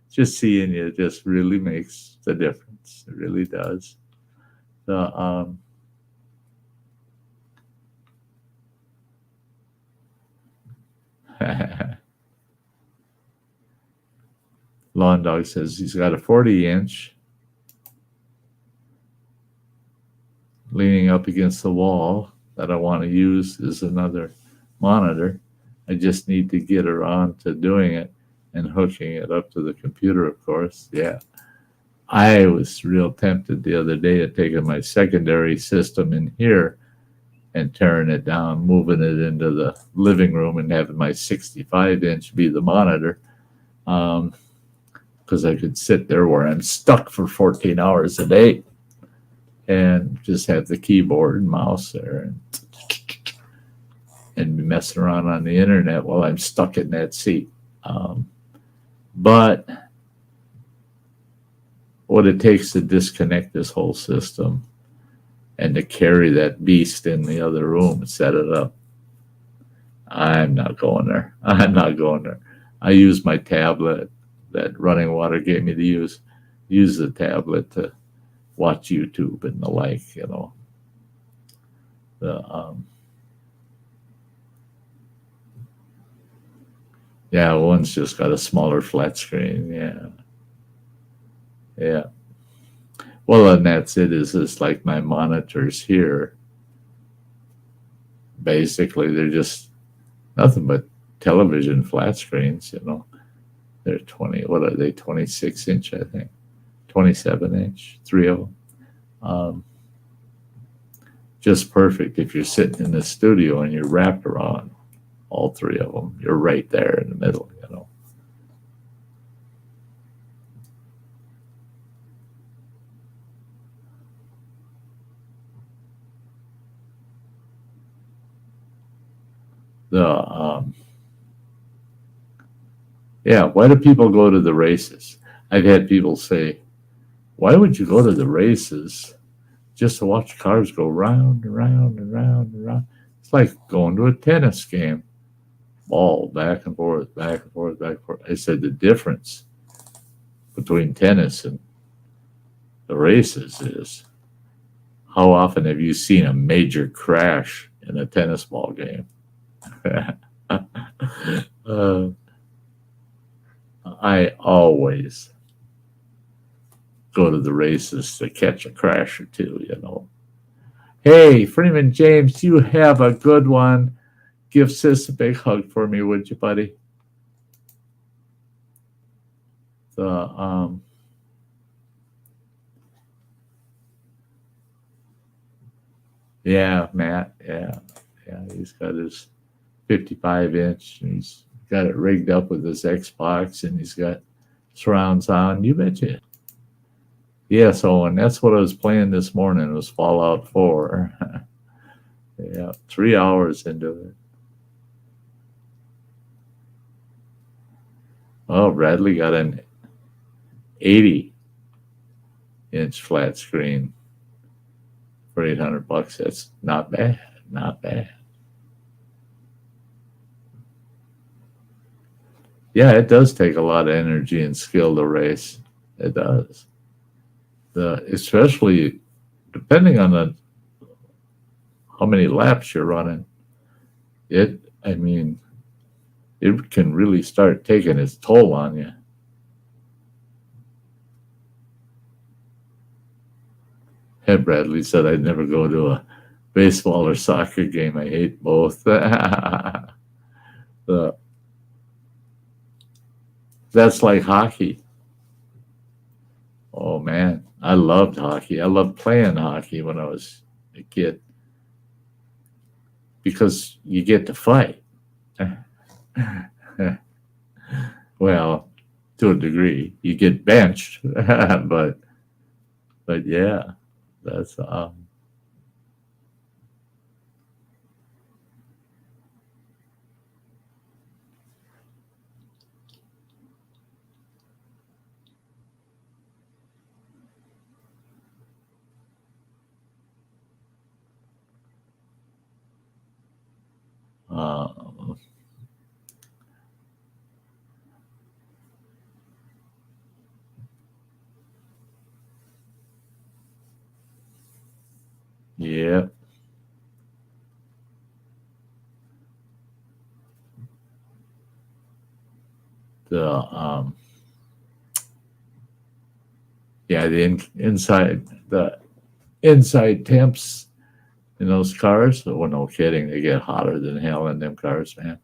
Just seeing you just really makes the difference. It really does. Lawn Dog says he's got a 40-inch leaning up against the wall that I want to use as another monitor. I just need to get around to doing it and hooking it up to the computer, of course. Yeah. I was real tempted the other day at taking my secondary system in here and tearing it down, moving it into the living room and having my 65-inch be the monitor. Because I could sit there where I'm stuck for 14 hours a day and just have the keyboard and mouse there and be messing around on the internet while I'm stuck in that seat. But what it takes to disconnect this whole system and to carry that beast in the other room and set it up, I'm not going there. I use my tablet that Running Water gave me to use the tablet to watch YouTube and the like, Yeah, one's just got a smaller flat screen. Yeah. Well, and that's it. Is it's like my monitors here. Basically, they're just nothing but television flat screens. They're 20. What are they? 26-inch, I think. 27-inch. 3 of them. Just perfect if you're sitting in the studio and you're wrapped around all 3 of them. You're right there in the middle, why do people go to the races? I've had people say, why would you go to the races just to watch cars go round and round and round and round? It's like going to a tennis game. Ball back and forth, back and forth, back and forth. I said the difference between tennis and the races is how often have you seen a major crash in a tennis ball game? I always go to the races to catch a crash or two, you know. Hey, Freeman James, you have a good one. Give Sis a big hug for me, would you, buddy? Yeah, Matt. Yeah, he's got his 55-inch, and he's got it rigged up with his Xbox, and he's got surround sound. You betcha. Yes, Owen. That's what I was playing this morning. It was Fallout 4. Yeah, 3 hours into it. Oh, Bradley got an 80-inch flat screen for $800. That's not bad. Not bad. Yeah, it does take a lot of energy and skill to race. It does. Especially depending on how many laps you're running. It can really start taking its toll on you. Ed Bradley said I'd never go to a baseball or soccer game. I hate both. That's like hockey. Oh man, I loved hockey. I loved playing hockey when I was a kid because you get to fight. Well, to a degree, you get benched, but yeah, that's yeah. The the inside temps in those cars. Oh, no kidding. They get hotter than hell in them cars, man.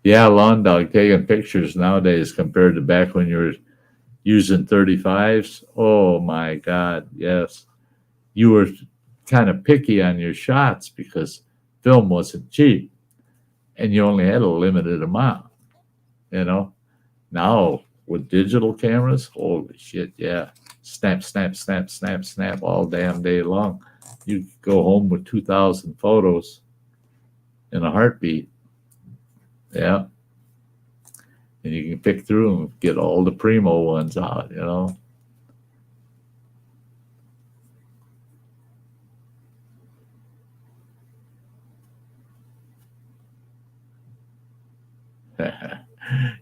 Yeah, lawn dog taking pictures nowadays compared to back when you were using 35s. Oh my God, yes. You were kind of picky on your shots because film wasn't cheap and you only had a limited amount, you know. Now with digital cameras, holy shit, yeah. Snap, snap, snap, snap, snap all damn day long. You go home with 2,000 photos in a heartbeat. Yeah. And you can pick through and get all the primo ones out, you know.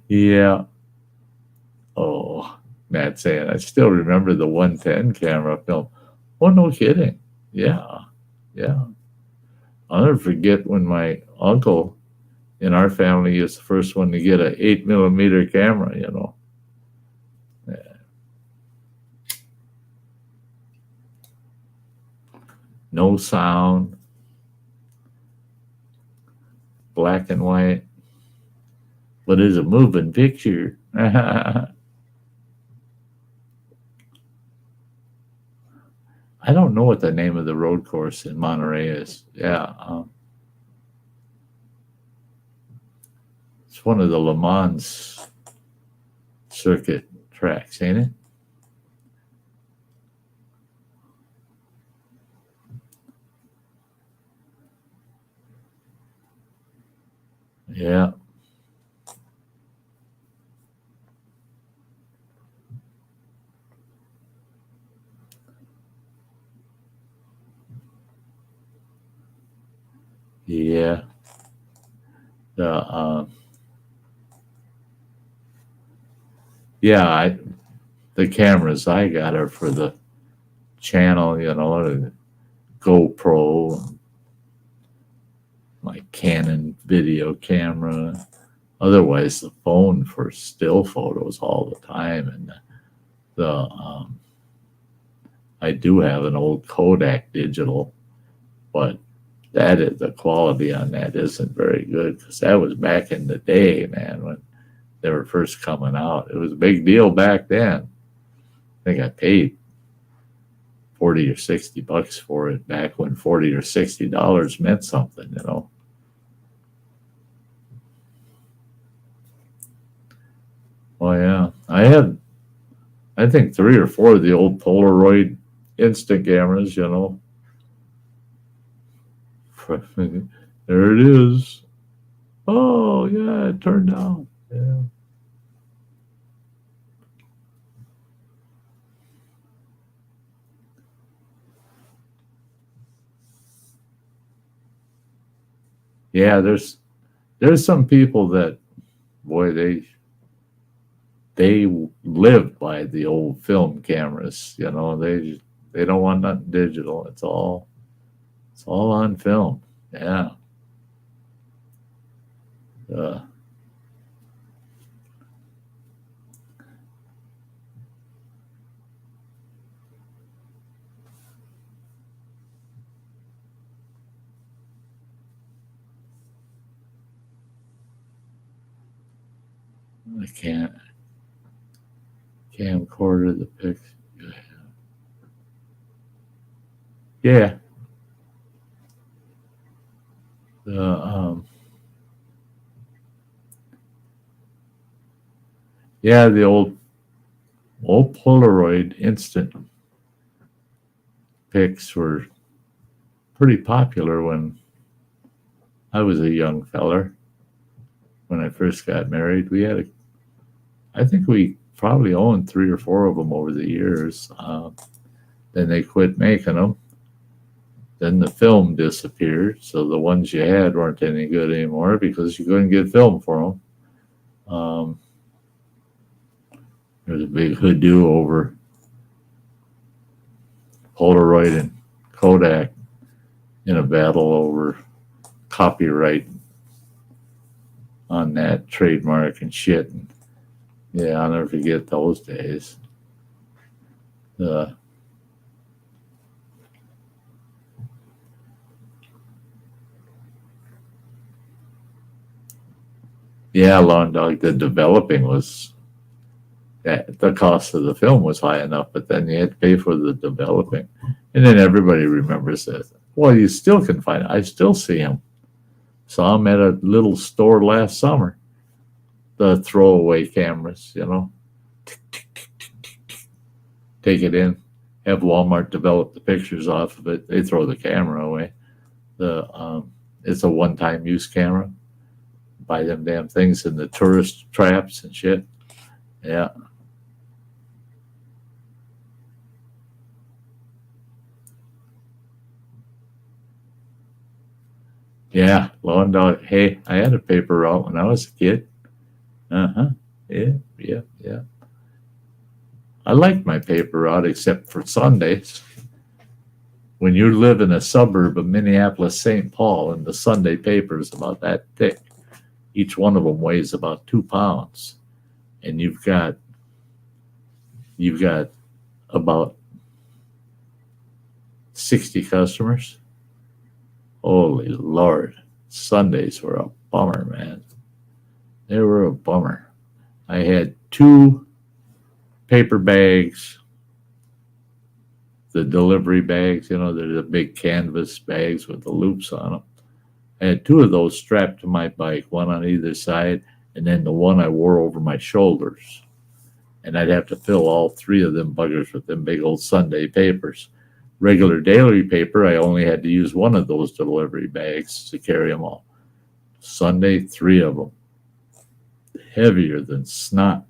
Yeah. Oh, Matt saying, I still remember the 110 camera film. Oh, no kidding. Yeah. Yeah. I'll never forget when my uncle in our family is the first one to get an 8mm camera, you know. Yeah. No sound, black and white, but it's a moving picture. I don't know what the name of the road course in Monterey is. Yeah. It's one of the Le Mans circuit tracks, ain't it? Yeah. Yeah. The Yeah, the cameras I got are for the channel, the GoPro, my Canon video camera. Otherwise, the phone for still photos all the time. And I do have an old Kodak digital, but the quality on that isn't very good because that was back in the day, man, when they were first coming out. It was a big deal back then. I think I paid $40 or $60 for it back when $40 or $60 meant something. Oh yeah, I think 3 or 4 of the old Polaroid instant cameras. There it is. Oh yeah, it turned out. Yeah. Yeah, there's some people that, boy, they live by the old film cameras. They don't want nothing digital. It's all on film. Yeah. Uh, I can't camcorder the pics. Yeah. The yeah, the old Polaroid instant pics were pretty popular when I was a young feller. When I first got married, I think we probably owned 3 or 4 of them over the years. Then they quit making them. Then the film disappeared, so the ones you had weren't any good anymore because you couldn't get film for them. There's a big hoodoo over Polaroid and Kodak in a battle over copyright on that trademark and shit. And yeah, I'll never forget those days. Yeah, Long Dog, the developing was, the cost of the film was high enough, but then you had to pay for the developing. And then everybody remembers that. Well, you still can find it. I still see them. Saw them at a little store last summer. The throwaway cameras, take it in, have Walmart develop the pictures off of it. They throw the camera away. It's a one-time use camera. Buy them damn things in the tourist traps and shit. Yeah. Yeah, low and dog. Hey, I had a paper route when I was a kid. Yeah. I liked my paper route except for Sundays. When you live in a suburb of Minneapolis, St. Paul, and the Sunday paper is about that thick, each one of them weighs about 2 pounds, and you've got about 60 customers. Holy Lord, Sundays were a bummer, man. They were a bummer. I had 2 paper bags, the delivery bags, they're the big canvas bags with the loops on them. I had 2 of those strapped to my bike, one on either side, and then the one I wore over my shoulders. And I'd have to fill all 3 of them buggers with them big old Sunday papers. Regular daily paper, I only had to use one of those delivery bags to carry them all. Sunday, 3 of them. Heavier than snot.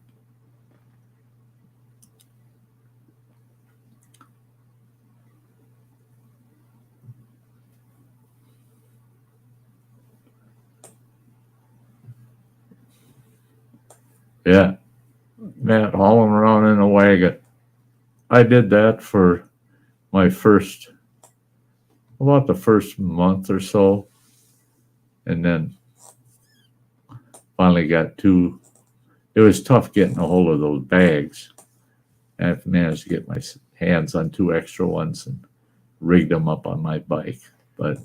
Yeah. Matt hauling around in a wagon. I did that for about the first month or so. And then finally it was tough getting a hold of those bags. I managed to get my hands on 2 extra ones and rigged them up on my bike. But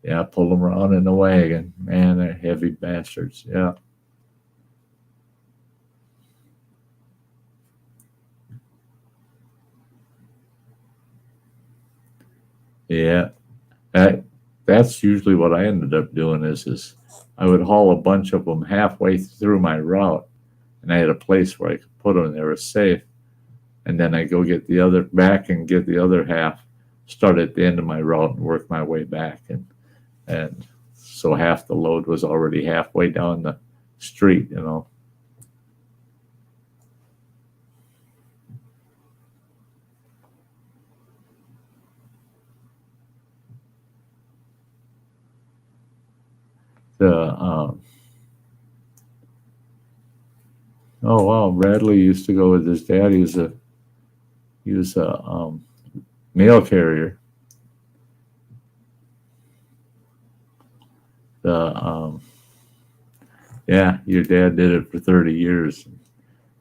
yeah, pulled them around in the wagon. Man, they're heavy bastards. Yeah. Yeah. That's usually what I ended up doing is I would haul a bunch of them halfway through my route, and I had a place where I could put them. They were safe. And then I go get the other back and get the other half, start at the end of my route and work my way back. And so half the load was already halfway down the street, you know. Oh wow, Bradley used to go with his dad. He was a mail carrier. Yeah, your dad did it for 30 years.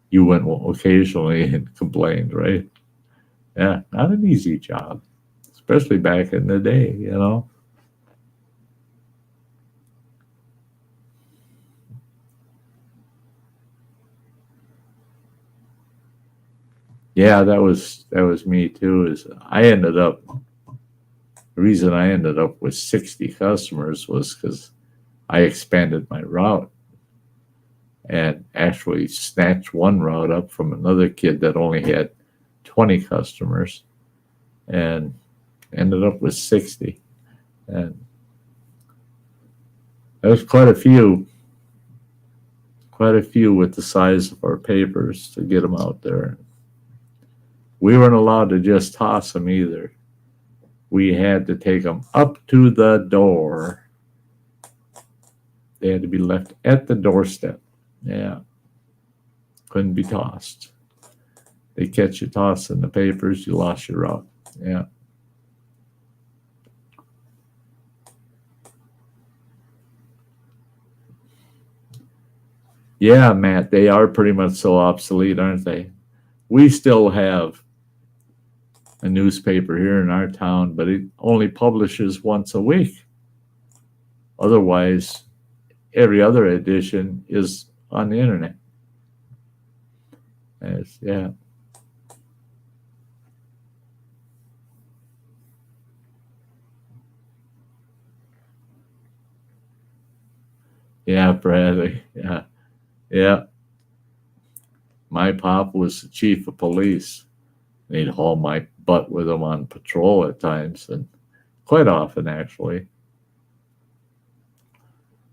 You went occasionally and complained, right? Yeah, not an easy job, especially back in the day, you know. Yeah, that was me too. The reason I ended up with 60 customers was because I expanded my route and actually snatched one route up from another kid that only had 20 customers and ended up with 60. And there was quite a few with the size of our papers to get them out there. We weren't allowed to just toss them either. We had to take them up to the door. They had to be left at the doorstep. Yeah. Couldn't be tossed. They catch you tossing the papers, you lost your route. Yeah. Yeah, Matt, they are pretty much so obsolete, aren't they? We still have a newspaper here in our town, but it only publishes once a week. Otherwise, every other edition is on the internet. Yeah. Yeah, Bradley. Yeah. Yeah. My pop was the chief of police. And he'd haul my butt with him on patrol at times, and quite often, actually.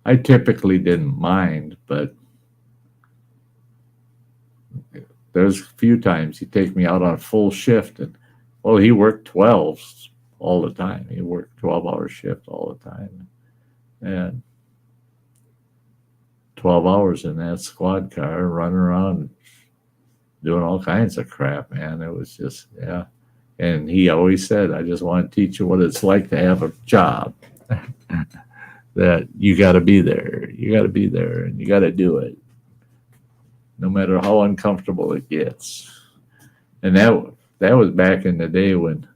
I typically didn't mind, but there's a few times he'd take me out on full shift, and well, he worked 12s all the time. He worked 12-hour shift all the time, and 12 hours in that squad car, running around, doing all kinds of crap, man. It was just, yeah. And he always said, I just want to teach you what it's like to have a job. That you got to be there. You got to be there, and you got to do it, no matter how uncomfortable it gets. And that was back in the day when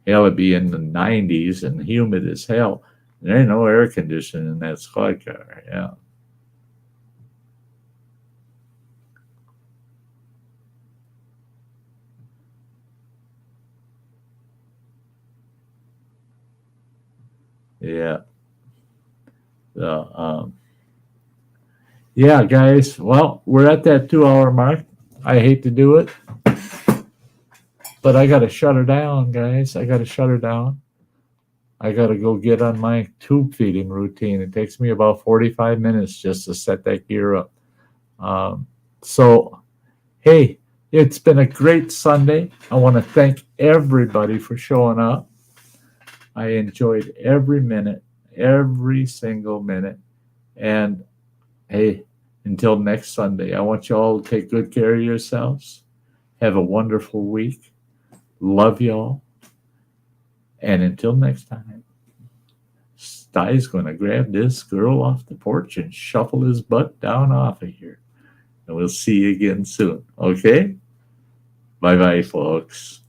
hell, it'd be in the 90s and humid as hell. There ain't no air conditioning in that squad car. Yeah. Yeah. Yeah, guys. Well, we're at that 2-hour mark. I hate to do it, but I got to shut her down, guys. I got to shut her down. I got to go get on my tube feeding routine. It takes me about 45 minutes just to set that gear up. So, hey, it's been a great Sunday. I want to thank everybody for showing up. I enjoyed every minute, every single minute. And hey, Until next Sunday, I want you all to take good care of yourselves. Have a wonderful week. Love y'all. And until next time, Sty's going to grab this girl off the porch and shuffle his butt down off of here. And we'll see you again soon. Okay? Bye-bye, folks.